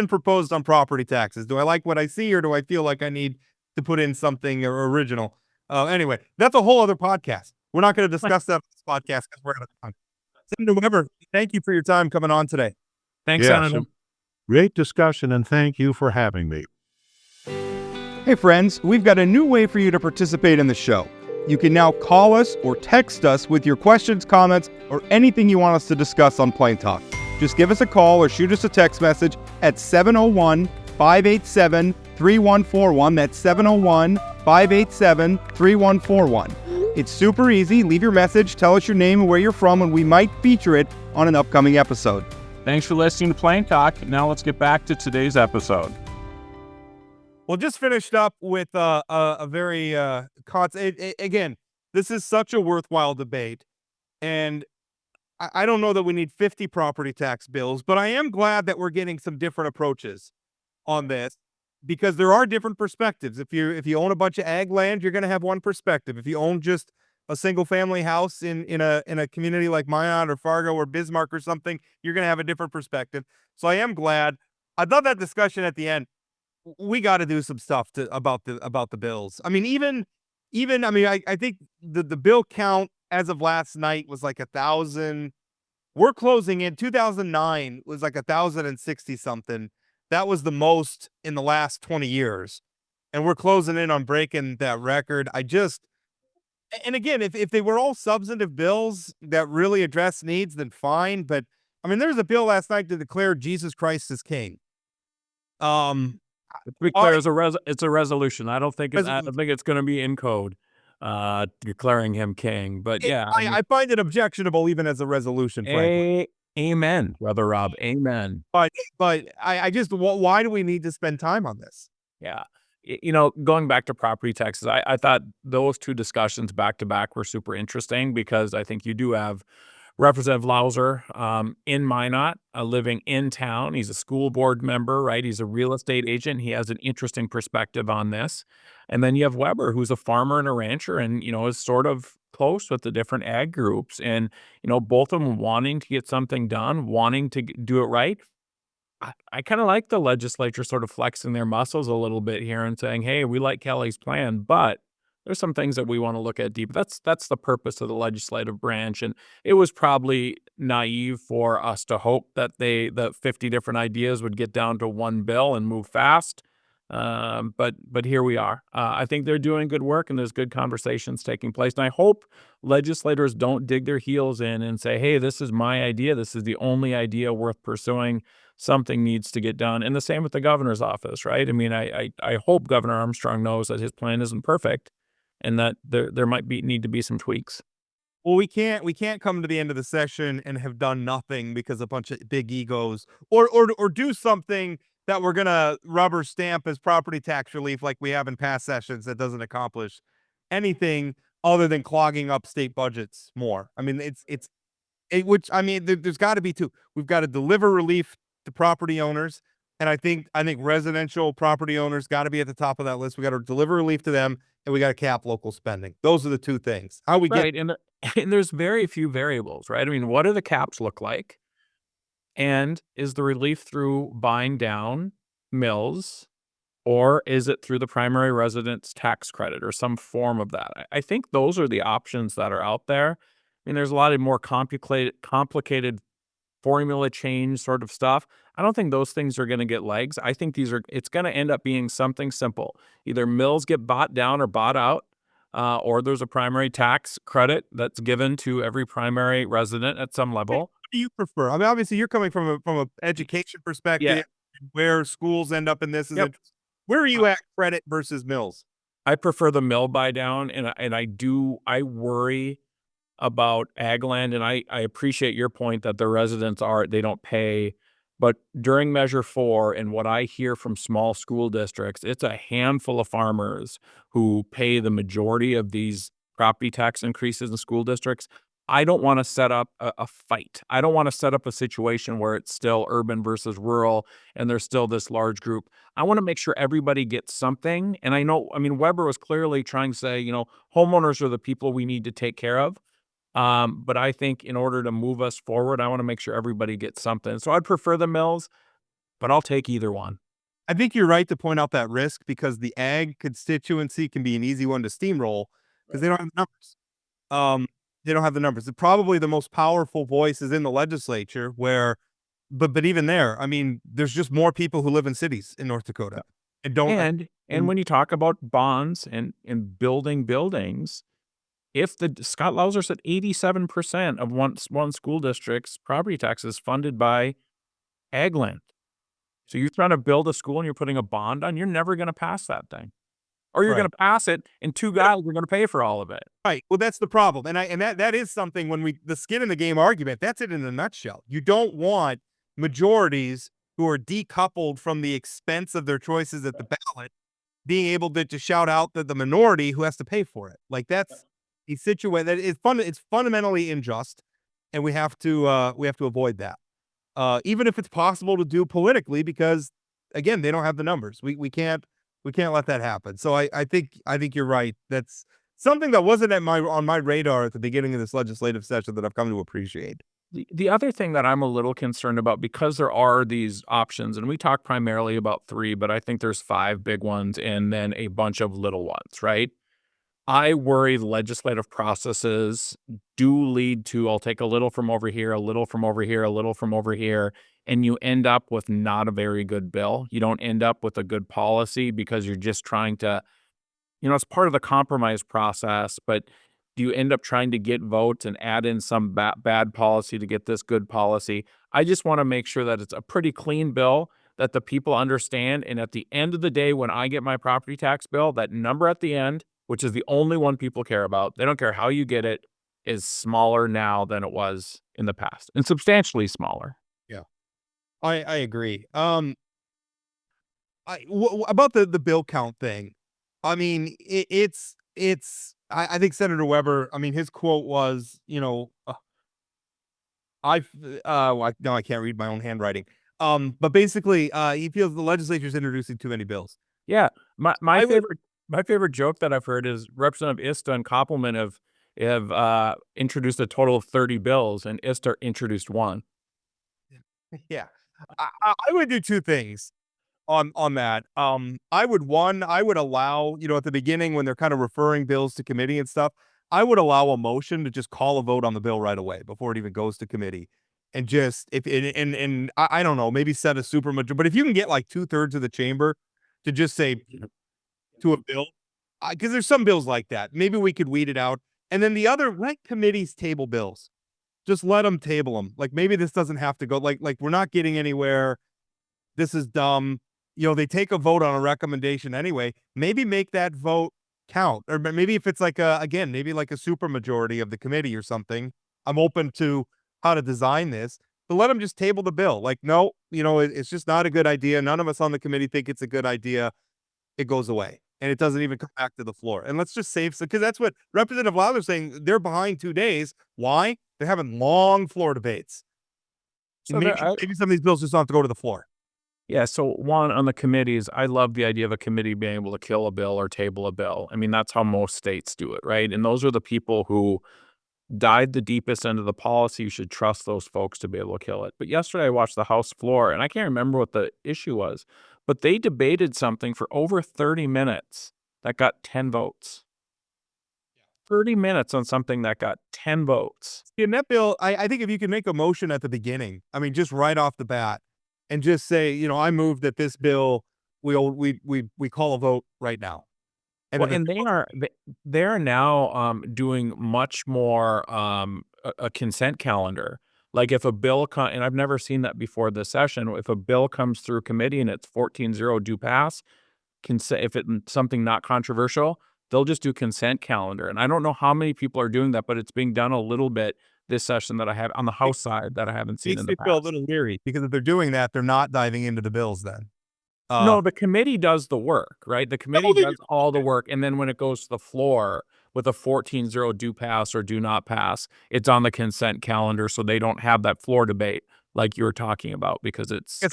proposed on property taxes? Do I like what I see, or do I feel like I need to put in something original? Anyway, that's a whole other podcast. We're not going to discuss that on this podcast because we're out of time. Senator Weber, thank you for your time coming on today. Thanks, Senator. Great discussion, and thank you for having me. Hey, friends, we've got a new way for you to participate in the show. You can now call us or text us with your questions, comments, or anything you want us to discuss on Plain Talk. Just give us a call or shoot us a text message at 701-587-3141. That's 701-587-3141. It's super easy. Leave your message, tell us your name and where you're from, and we might feature it on an upcoming episode. Thanks for listening to Plain Talk. Now let's get back to today's episode. Well, just finished up with a very again, this is such a worthwhile debate, and I don't know that we need 50 property tax bills, but I am glad that we're getting some different approaches on this because there are different perspectives. If you own a bunch of ag land, you're going to have one perspective. If you own just a single family house in a community like Minot or Fargo or Bismarck or something, you're going to have a different perspective. So I am glad. I love that discussion at the end. We got to do some stuff about the bills. I mean, even I mean, I think the bill count as of last night was like 1,000. We're closing in 2009 was like 1,060 something. That was the most in the last 20 years. And we're closing in on breaking that record. And again, if they were all substantive bills that really address needs, then fine. But I mean, there's a bill last night to declare Jesus Christ as king. To be clear, it's a resolution. I don't think it's going to be in code, declaring him king. But yeah, I find it objectionable even as a resolution, frankly. Amen, Brother Rob. Amen. But I just, why do we need to spend time on this? Yeah. Going back to property taxes, I thought those two discussions back to back were super interesting because I think you do have Representative Louser in Minot, living in town. He's a school board member, right? He's a real estate agent. He has an interesting perspective on this. And then you have Weber, who's a farmer and a rancher and, is sort of close with the different ag groups. And, both of them wanting to get something done, wanting to do it right. I kind of like the legislature sort of flexing their muscles a little bit here and saying, hey, we like Kelly's plan, but there's some things that we want to look at deep. That's the purpose of the legislative branch. And it was probably naive for us to hope that the 50 different ideas would get down to one bill and move fast. But here we are. I think they're doing good work and there's good conversations taking place. And I hope legislators don't dig their heels in and say, hey, this is my idea. This is the only idea worth pursuing. Something needs to get done. And the same with the governor's office, right? I mean, I hope Governor Armstrong knows that his plan isn't perfect and that there might need to be some tweaks. Well, we can't come to the end of the session and have done nothing because a bunch of big egos or do something that we're gonna rubber stamp as property tax relief like we have in past sessions that doesn't accomplish anything other than clogging up state budgets more. I mean, which I mean, there's got to be two. We've got to deliver relief to property owners, and I think residential property owners got to be at the top of that list. We got to deliver relief to them, and we got to cap local spending. Those are the two things. How we right, get and there's very few variables, right? I mean, what do the caps look like? And is the relief through buying down mills, or is it through the primary residence tax credit or some form of that? I think those are the options that are out there. I mean, there's a lot of more complicated formula change sort of stuff. I don't think those things are going to get legs. I think it's going to end up being something simple. Either mills get bought down or bought out, or there's a primary tax credit that's given to every primary resident at some level. What do you prefer? I mean, obviously, you're coming from a education perspective, where schools end up in this. Where are you at, credit versus mills? I prefer the mill buy down, and I worry about ag land, and I appreciate your point that the residents they don't pay. But during Measure 4 and what I hear from small school districts, it's a handful of farmers who pay the majority of these property tax increases in school districts. I don't want to set up a fight. I don't want to set up a situation where it's still urban versus rural and there's still this large group. I want to make sure everybody gets something. And I mean, Weber was clearly trying to say, homeowners are the people we need to take care of. But I think in order to move us forward, I want to make sure everybody gets something. So I'd prefer the mills, but I'll take either one. I think you're right to point out that risk because the ag constituency can be an easy one to steamroll because they don't have the numbers. They don't have the numbers. Probably the most powerful voice is in the legislature but even there, I mean, there's just more people who live in cities in North Dakota and don't. And when you talk about bonds and building buildings, if Scott Louser said 87% of one school district's property tax is funded by ag land. So you're trying to build a school and you're putting a bond on, you're never going to pass that thing. Or you're going to pass it and two guys are going to pay for all of it. Right. Well, that's the problem. And that is something the skin in the game argument, that's it in a nutshell. You don't want majorities who are decoupled from the expense of their choices at the ballot being able to shout out the minority who has to pay for it. Like that's a situation that is fun. It's fundamentally unjust, and we have to avoid that. Even if it's possible to do politically, because again, they don't have the numbers. We can't let that happen. So I think you're right. That's something that wasn't on my radar at the beginning of this legislative session that I've come to appreciate. The other thing that I'm a little concerned about, because there are these options, and we talk primarily about 3, but I think there's 5 big ones and then a bunch of little ones, right? I worry legislative processes do lead to, I'll take a little from over here, a little from over here, a little from over here, and you end up with not a very good bill. You don't end up with a good policy because you're just trying to, it's part of the compromise process, but do you end up trying to get votes and add in some bad policy to get this good policy? I just want to make sure that it's a pretty clean bill that the people understand. And at the end of the day, when I get my property tax bill, that number at the end, which is the only one people care about, they don't care how you get it, is smaller now than it was in the past, and substantially smaller. Yeah, I agree. About the bill count thing. I mean, I think Senator Weber, I mean, his quote was, no, I can't read my own handwriting. But basically, he feels the legislature is introducing too many bills. Yeah. My favorite joke that I've heard is Representative Ista and Koppelman have introduced a total of 30 bills, and Ista introduced 1. Yeah. I would do 2 things on that. I would allow, at the beginning when they're kind of referring bills to committee and stuff, I would allow a motion to just call a vote on the bill right away before it even goes to committee. And just I don't know, maybe set a super majority, but if you can get like 2/3 of the chamber to just say to a bill, because there's some bills like that, maybe we could weed it out. And then the other, let committees table bills. Just let them table them. Like maybe this doesn't have to go, like we're not getting anywhere. This is dumb. They take a vote on a recommendation anyway. Maybe make that vote count. Or maybe if it's like maybe like a super majority of the committee or something. I'm open to how to design this, but let them just table the bill. Like, no, it's just not a good idea. None of us on the committee think it's a good idea. It goes away. And it doesn't even come back to the floor. And let's just save some, because that's what Representative Louser is saying. They're behind 2 days. Why? They're having long floor debates. So maybe some of these bills just don't have to go to the floor. Yeah, so one, on the committees, I love the idea of a committee being able to kill a bill or table a bill. I mean, that's how most states do it, right? And those are the people who died the deepest end of the policy. You should trust those folks to be able to kill it. But yesterday I watched the House floor, and I can't remember what the issue was, but they debated something for over 30 minutes that got 10 votes. 30 minutes on something that got 10 votes. In that bill, I think if you can make a motion at the beginning, I mean, just right off the bat, and just say, I move that this bill, we call a vote right now. And, well, and they are now doing much more a consent calendar. Like if a bill and I've never seen that before this session. If a bill comes through committee and it's 14-0 do pass, if it's something not controversial, they'll just do consent calendar. And I don't know how many people are doing that, but it's being done a little bit this session that I have on the House side that I haven't seen in the past. Feel a little weary because if they're doing that, they're not diving into the bills then. No, the committee does the work, right? The committee does all the work. And then when it goes to the floor with a 14-0 do pass or do not pass, it's on the consent calendar. So they don't have that floor debate like you were talking about because it's. I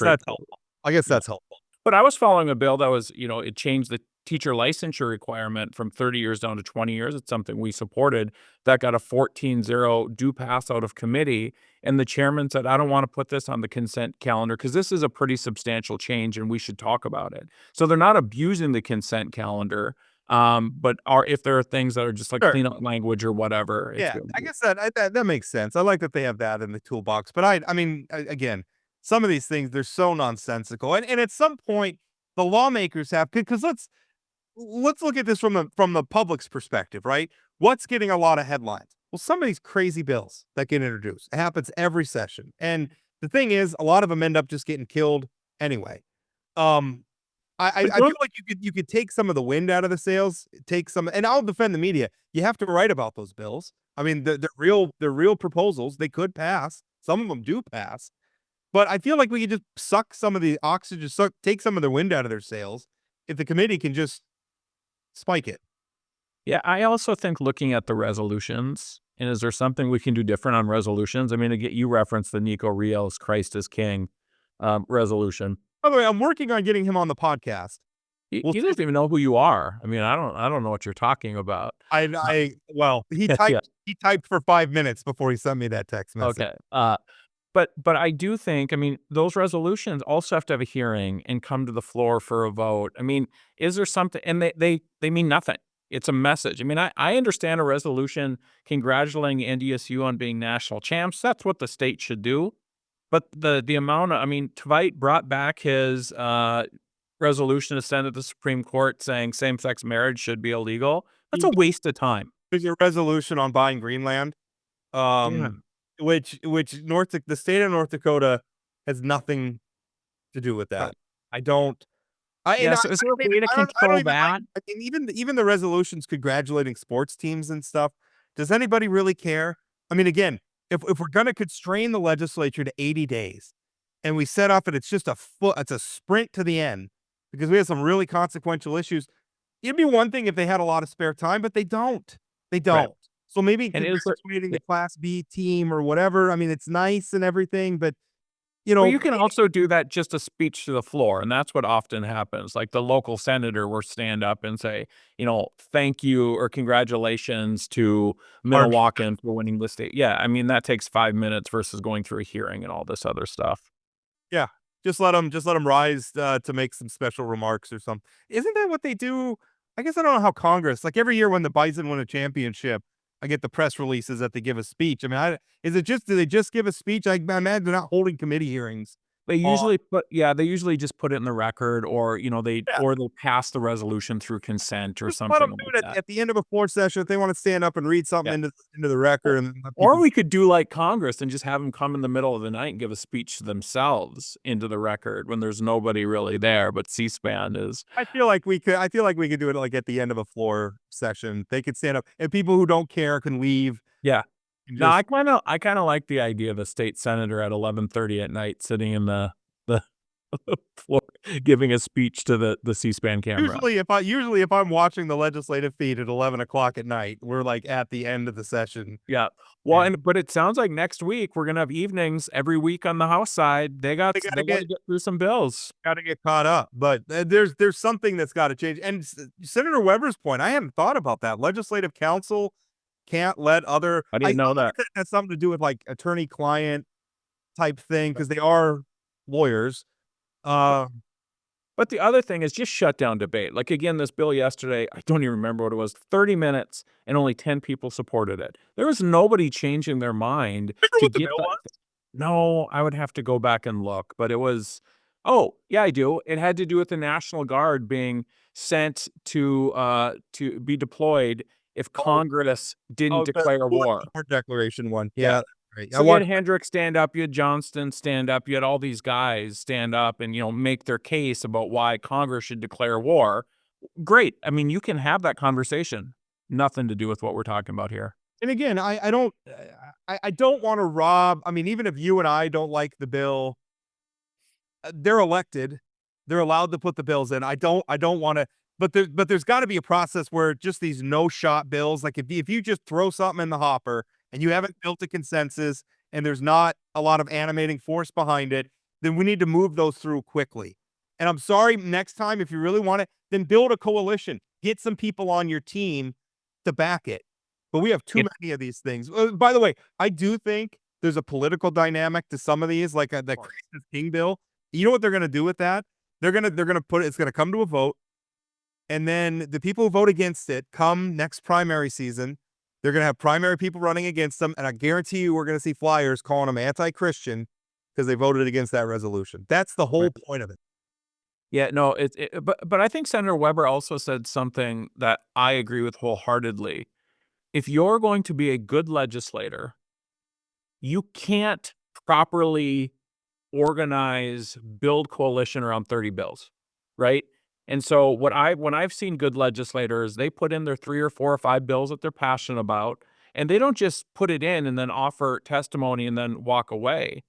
guess that's helpful. But I was following a bill that was, it changed the teacher licensure requirement from 30 years down to 20 years. It's something we supported that got a 14-0 do pass out of committee. And the chairman said, I don't want to put this on the consent calendar because this is a pretty substantial change and we should talk about it. So they're not abusing the consent calendar, but if there are things that are just like cleanup language or whatever. Yeah, I guess that makes sense. I like that they have that in the toolbox. But I mean, again, some of these things, they're so nonsensical. And at some point, the lawmakers have, because let's look at this from the public's perspective, right? What's getting a lot of headlines? Well, some of these crazy bills that get introduced, it happens every session. And the thing is, a lot of them end up just getting killed anyway. I feel like you could take some of the wind out of the sails, and I'll defend the media. You have to write about those bills. I mean, they're real proposals. They could pass. Some of them do pass. But I feel like we could just suck some of the oxygen, take some of the wind out of their sails if the committee can just spike it. Yeah, I also think looking at the resolutions, and is there something we can do different on resolutions? I mean, again, you referenced the Nico Rios Christ is King resolution. By the way, I'm working on getting him on the podcast. He We'll doesn't even know who you are. I mean, I don't know what you're talking about. Well, he Yeah. typed for 5 minutes before he sent me that text message. Okay. But I do think, I mean, those resolutions also have to have a hearing and come to the floor for a vote. I mean, is there something, and they mean nothing. It's a message. I mean, I understand a resolution congratulating NDSU on being national champs. That's what the state should do. But the amount of, I mean, Tveit brought back his resolution to send to the Supreme Court saying same-sex marriage should be illegal. That's a waste of time. There's a resolution on buying Greenland, which the state of North Dakota has nothing to do with that. I don't. So is there a way to control that? I mean, even the resolutions congratulating sports teams and stuff. Does anybody really care? I mean, again, if we're going to constrain the legislature to 80 days, and we set up and it's just it's a sprint to the end because we have some really consequential issues. It'd be one thing if they had a lot of spare time, but they don't. They don't. Right. So maybe And congratulating the Class B team or whatever. I mean, it's nice and everything, but But you can also do that just a speech to the floor, and that's what often happens. Like the local senator will stand up and say, thank you or congratulations to Minot for winning the state. Yeah, I mean, that takes 5 minutes versus going through a hearing and all this other stuff. Yeah, just let them rise to make some special remarks or something. Isn't that what they do? I guess I don't know how Congress, like every year when the Bison win a championship, I get the press releases that they give a speech. I mean, do they just give a speech? I imagine they're not holding committee hearings. They usually just put it in the record, or they'll pass the resolution through consent or Just something let them do like it that. at the end of a floor session if they want to stand up and read something into the record. And let Or people- we could do like Congress and just have them come in the middle of the night and give a speech themselves into the record when there's nobody really there, but C-SPAN is. I feel like we could do it like at the end of a floor session. They could stand up and people who don't care can leave. Yeah. and No, just- I kind of like the idea of a state senator at 11:30 at night sitting in the floor giving a speech to the C-SPAN camera. Usually if I'm watching the legislative feed at 11 o'clock at night, we're like at the end of the session. Yeah. Well, but it sounds like next week we're gonna have evenings every week on the House side. They want to get through some bills. Got to get caught up, but there's something that's got to change. And Senator Weber's point, I hadn't thought about that. Legislative counsel can't let other. I didn't know that. It has something to do with like attorney-client type thing because they are lawyers. But the other thing is just shut down debate. Like, again, this bill yesterday, I don't even remember what it was, 30 minutes and only 10 people supported it. There was nobody changing their mind to get that. No, I would have to go back and look, but it was, oh, yeah, I do. It had to do with the National Guard being sent to be deployed if Congress didn't declare war. Declaration one. Yeah. Right. So you had Hendricks stand up, you had Johnston stand up, you had all these guys stand up and, make their case about why Congress should declare war. Great. I mean, you can have that conversation. Nothing to do with what we're talking about here. And again, I don't want to rob. I mean, even if you and I don't like the bill, they're elected. They're allowed to put the bills in. I don't want to. But there's got to be a process where just these no-shot bills, like if you just throw something in the hopper and you haven't built a consensus and there's not a lot of animating force behind it, then we need to move those through quickly. And I'm sorry, next time, if you really want it, then build a coalition. Get some people on your team to back it. But we have too many of these things. By the way, I do think there's a political dynamic to some of these, like the Christmas King bill. You know what they're going to do with that? They're going to put it, it's going to come to a vote. And then the people who vote against it come next primary season. They're going to have primary people running against them. And I guarantee you we're going to see flyers calling them anti-Christian because they voted against that resolution. That's the whole point of it. Yeah, no, but I think Senator Weber also said something that I agree with wholeheartedly. If you're going to be a good legislator, you can't properly organize, build coalition around 30 bills, right? And so when I've seen good legislators, they put in their 3 or 4 or 5 bills that they're passionate about, and they don't just put it in and then offer testimony and then walk away.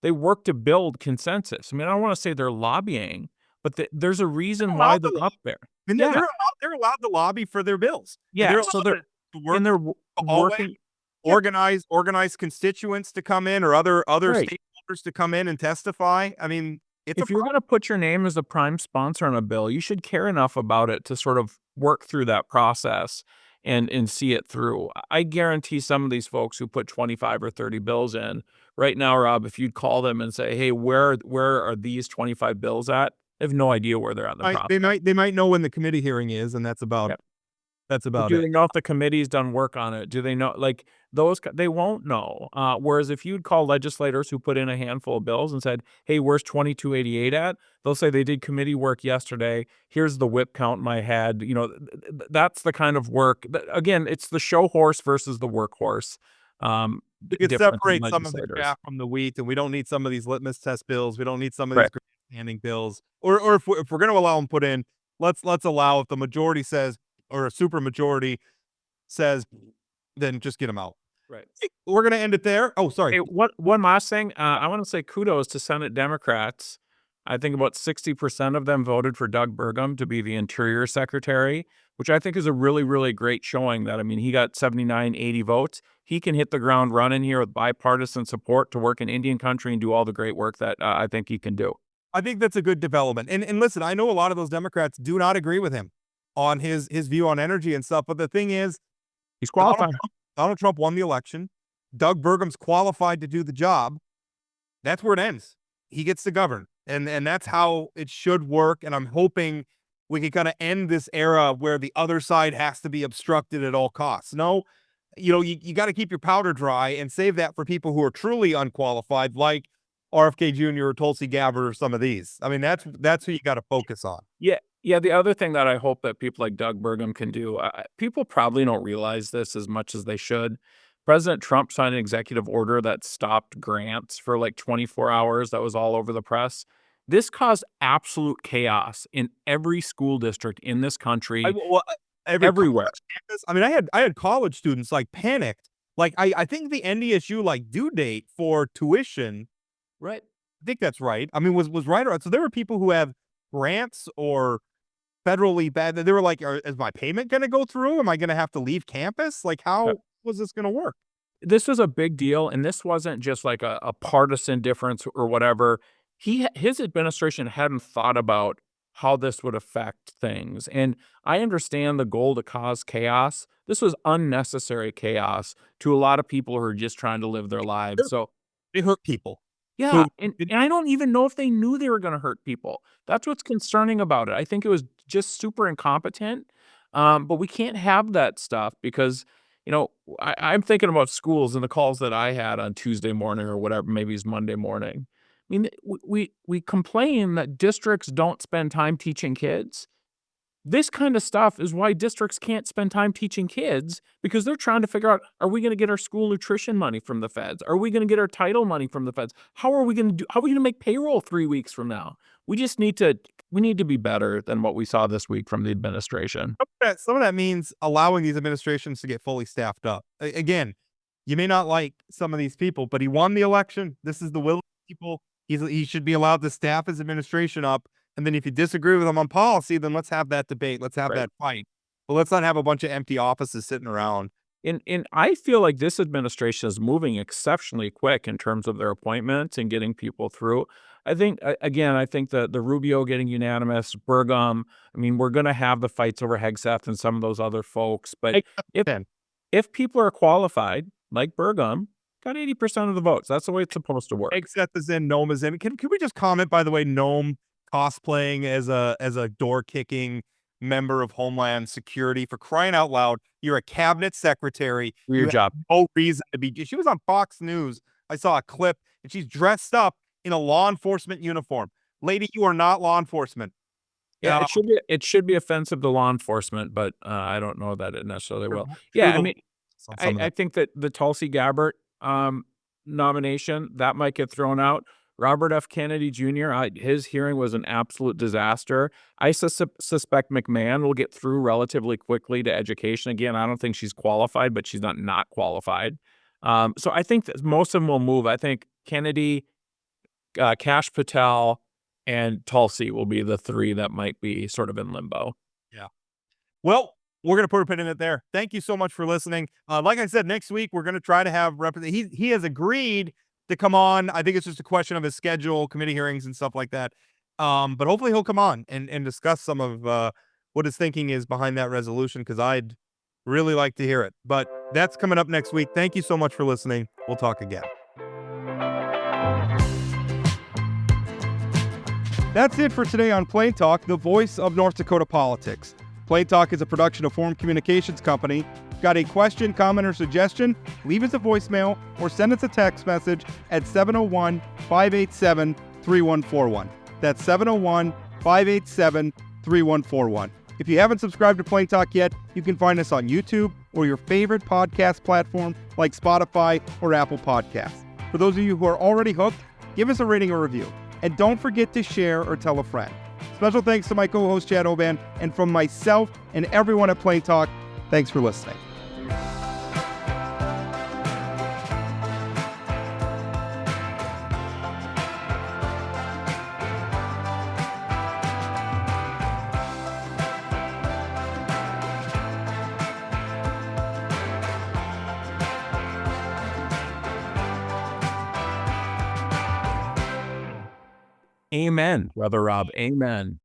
They work to build consensus. I mean, I don't want to say they're lobbying, but there's a reason They're why allowed to they're up there. And Yeah. they're allowed to lobby for their bills. And Yeah, they're so allowed they're to work and they're the hallway, working. Yeah. organize constituents to come in or other Right. stakeholders to come in and testify. I mean, it's If you're going to put your name as a prime sponsor on a bill, you should care enough about it to sort of work through that process and see it through. I guarantee some of these folks who put 25 or 30 bills in right now, Rob, if you'd call them and say, "Hey, where are these 25 bills at?" They have no idea where they're at in the process. they might know when the committee hearing is, and that's about Yep. that's But about do it. they know if the committee's done work on it? Do they know, like, they won't know. Whereas if you'd call legislators who put in a handful of bills and said, "Hey, where's 2288 at?" They'll say they did committee work yesterday. Here's the whip count in my head. That's the kind of work. Again, it's the show horse versus the workhorse. We could Difference in separate some of the legislators. chaff from the wheat, and we don't need some of these litmus test bills. We don't need some of these Right. grandstanding bills. Or if we're going to allow them put in, let's allow if the majority says or a super majority says, then just get them out. Right. We're going to end it there. Oh, sorry. Hey, one last thing. I want to say kudos to Senate Democrats. I think about 60% of them voted for Doug Burgum to be the Interior Secretary, which I think is a really, really great showing that, I mean, he got 79, 80 votes. He can hit the ground running here with bipartisan support to work in Indian country and do all the great work that I think he can do. I think that's a good development. And listen, I know a lot of those Democrats do not agree with him on his view on energy and stuff. But the thing is, He's qualified. Donald Trump won the election. Doug Burgum's qualified to do the job. That's where it ends. He gets to govern. And that's how it should work. And I'm hoping we can kind of end this era where the other side has to be obstructed at all costs. No, you got to keep your powder dry and save that for people who are truly unqualified, like RFK Jr. or Tulsi Gabbard or some of these. I mean, that's who you got to focus on. Yeah. Yeah. The other thing that I hope that people like Doug Burgum can do, people probably don't realize this as much as they should. President Trump signed an executive order that stopped grants for like 24 hours. That was all over the press. This caused absolute chaos in every school district in this country, everywhere. Campus, I mean, I had college students like panicked. Like I think the NDSU like due date for tuition, Right. I think that's right. I mean, was right around. So there were people who have grants or federally bad. They were like, is my payment going to go through? Am I going to have to leave campus? Like, how was this going to work? This was a big deal, and this wasn't just like a partisan difference or whatever. His administration hadn't thought about how this would affect things. And I understand the goal to cause chaos. This was unnecessary chaos to a lot of people who are just trying to live their lives. So They hurt people. yeah, and I don't even know if they knew they were going to hurt people. That's what's concerning about it. I think it was just super incompetent. But we can't have that stuff because, I'm thinking about schools and the calls that I had on Tuesday morning or whatever, maybe it's Monday morning. I mean, we complain that districts don't spend time teaching kids. This kind of stuff is why districts can't spend time teaching kids because they're trying to figure out, are we going to get our school nutrition money from the feds? Are we going to get our title money from the feds? How are we going to make payroll 3 weeks from now? We need to be better than what we saw this week from the administration. Some of that means allowing these administrations to get fully staffed up. Again, you may not like some of these people, but he won the election. This is the will of the people. He should be allowed to staff his administration up. And then if you disagree with him on policy, then let's have that debate. Let's have that fight. But let's not have a bunch of empty offices sitting around. And I feel like this administration is moving exceptionally quick in terms of their appointments and getting people through. I think that the Rubio getting unanimous, Burgum, I mean, we're going to have the fights over Hegseth and some of those other folks. But if people are qualified, like Burgum, got 80% of the votes. That's the way it's supposed to work. Hegseth is in, Nome is in. Can we just comment, by the way, Nome cosplaying as a door-kicking member of Homeland Security, for crying out loud. You're a cabinet secretary. Do your job. No reason to be. She was on Fox News. I saw a clip and she's dressed up in a law enforcement uniform. Lady, you are not law enforcement. Yeah, it should be offensive to law enforcement, but I don't know that it necessarily will. Yeah, I mean, I think that the Tulsi Gabbard nomination, that might get thrown out. Robert F. Kennedy Jr., his hearing was an absolute disaster. I suspect McMahon will get through relatively quickly to education. Again, I don't think she's qualified, but she's not qualified. So I think that most of them will move. I think Kennedy, Kash Patel, and Tulsi will be the three that might be sort of in limbo. Well, we're going to put a pin in it there. Thank you so much for listening. Like I said, next week, we're going to try to have he has agreed to come on. I think it's just a question of his schedule, committee hearings and stuff like that. But hopefully he'll come on and discuss some of what his thinking is behind that resolution, because I'd really like to hear it. But that's coming up next week. Thank you so much for listening. We'll talk again. That's it for today on Plain Talk, the voice of North Dakota politics. Plain Talk is a production of Forum Communications Company. Got a question, comment, or suggestion? Leave us a voicemail or send us a text message at 701-587-3141. That's 701-587-3141. If you haven't subscribed to Plain Talk yet, you can find us on YouTube or your favorite podcast platform like Spotify or Apple Podcasts. For those of you who are already hooked, give us a rating or review. And don't forget to share or tell a friend. Special thanks to my co-host Chad Oban, and from myself and everyone at Plain Talk, thanks for listening. Amen, Brother Rob. Amen.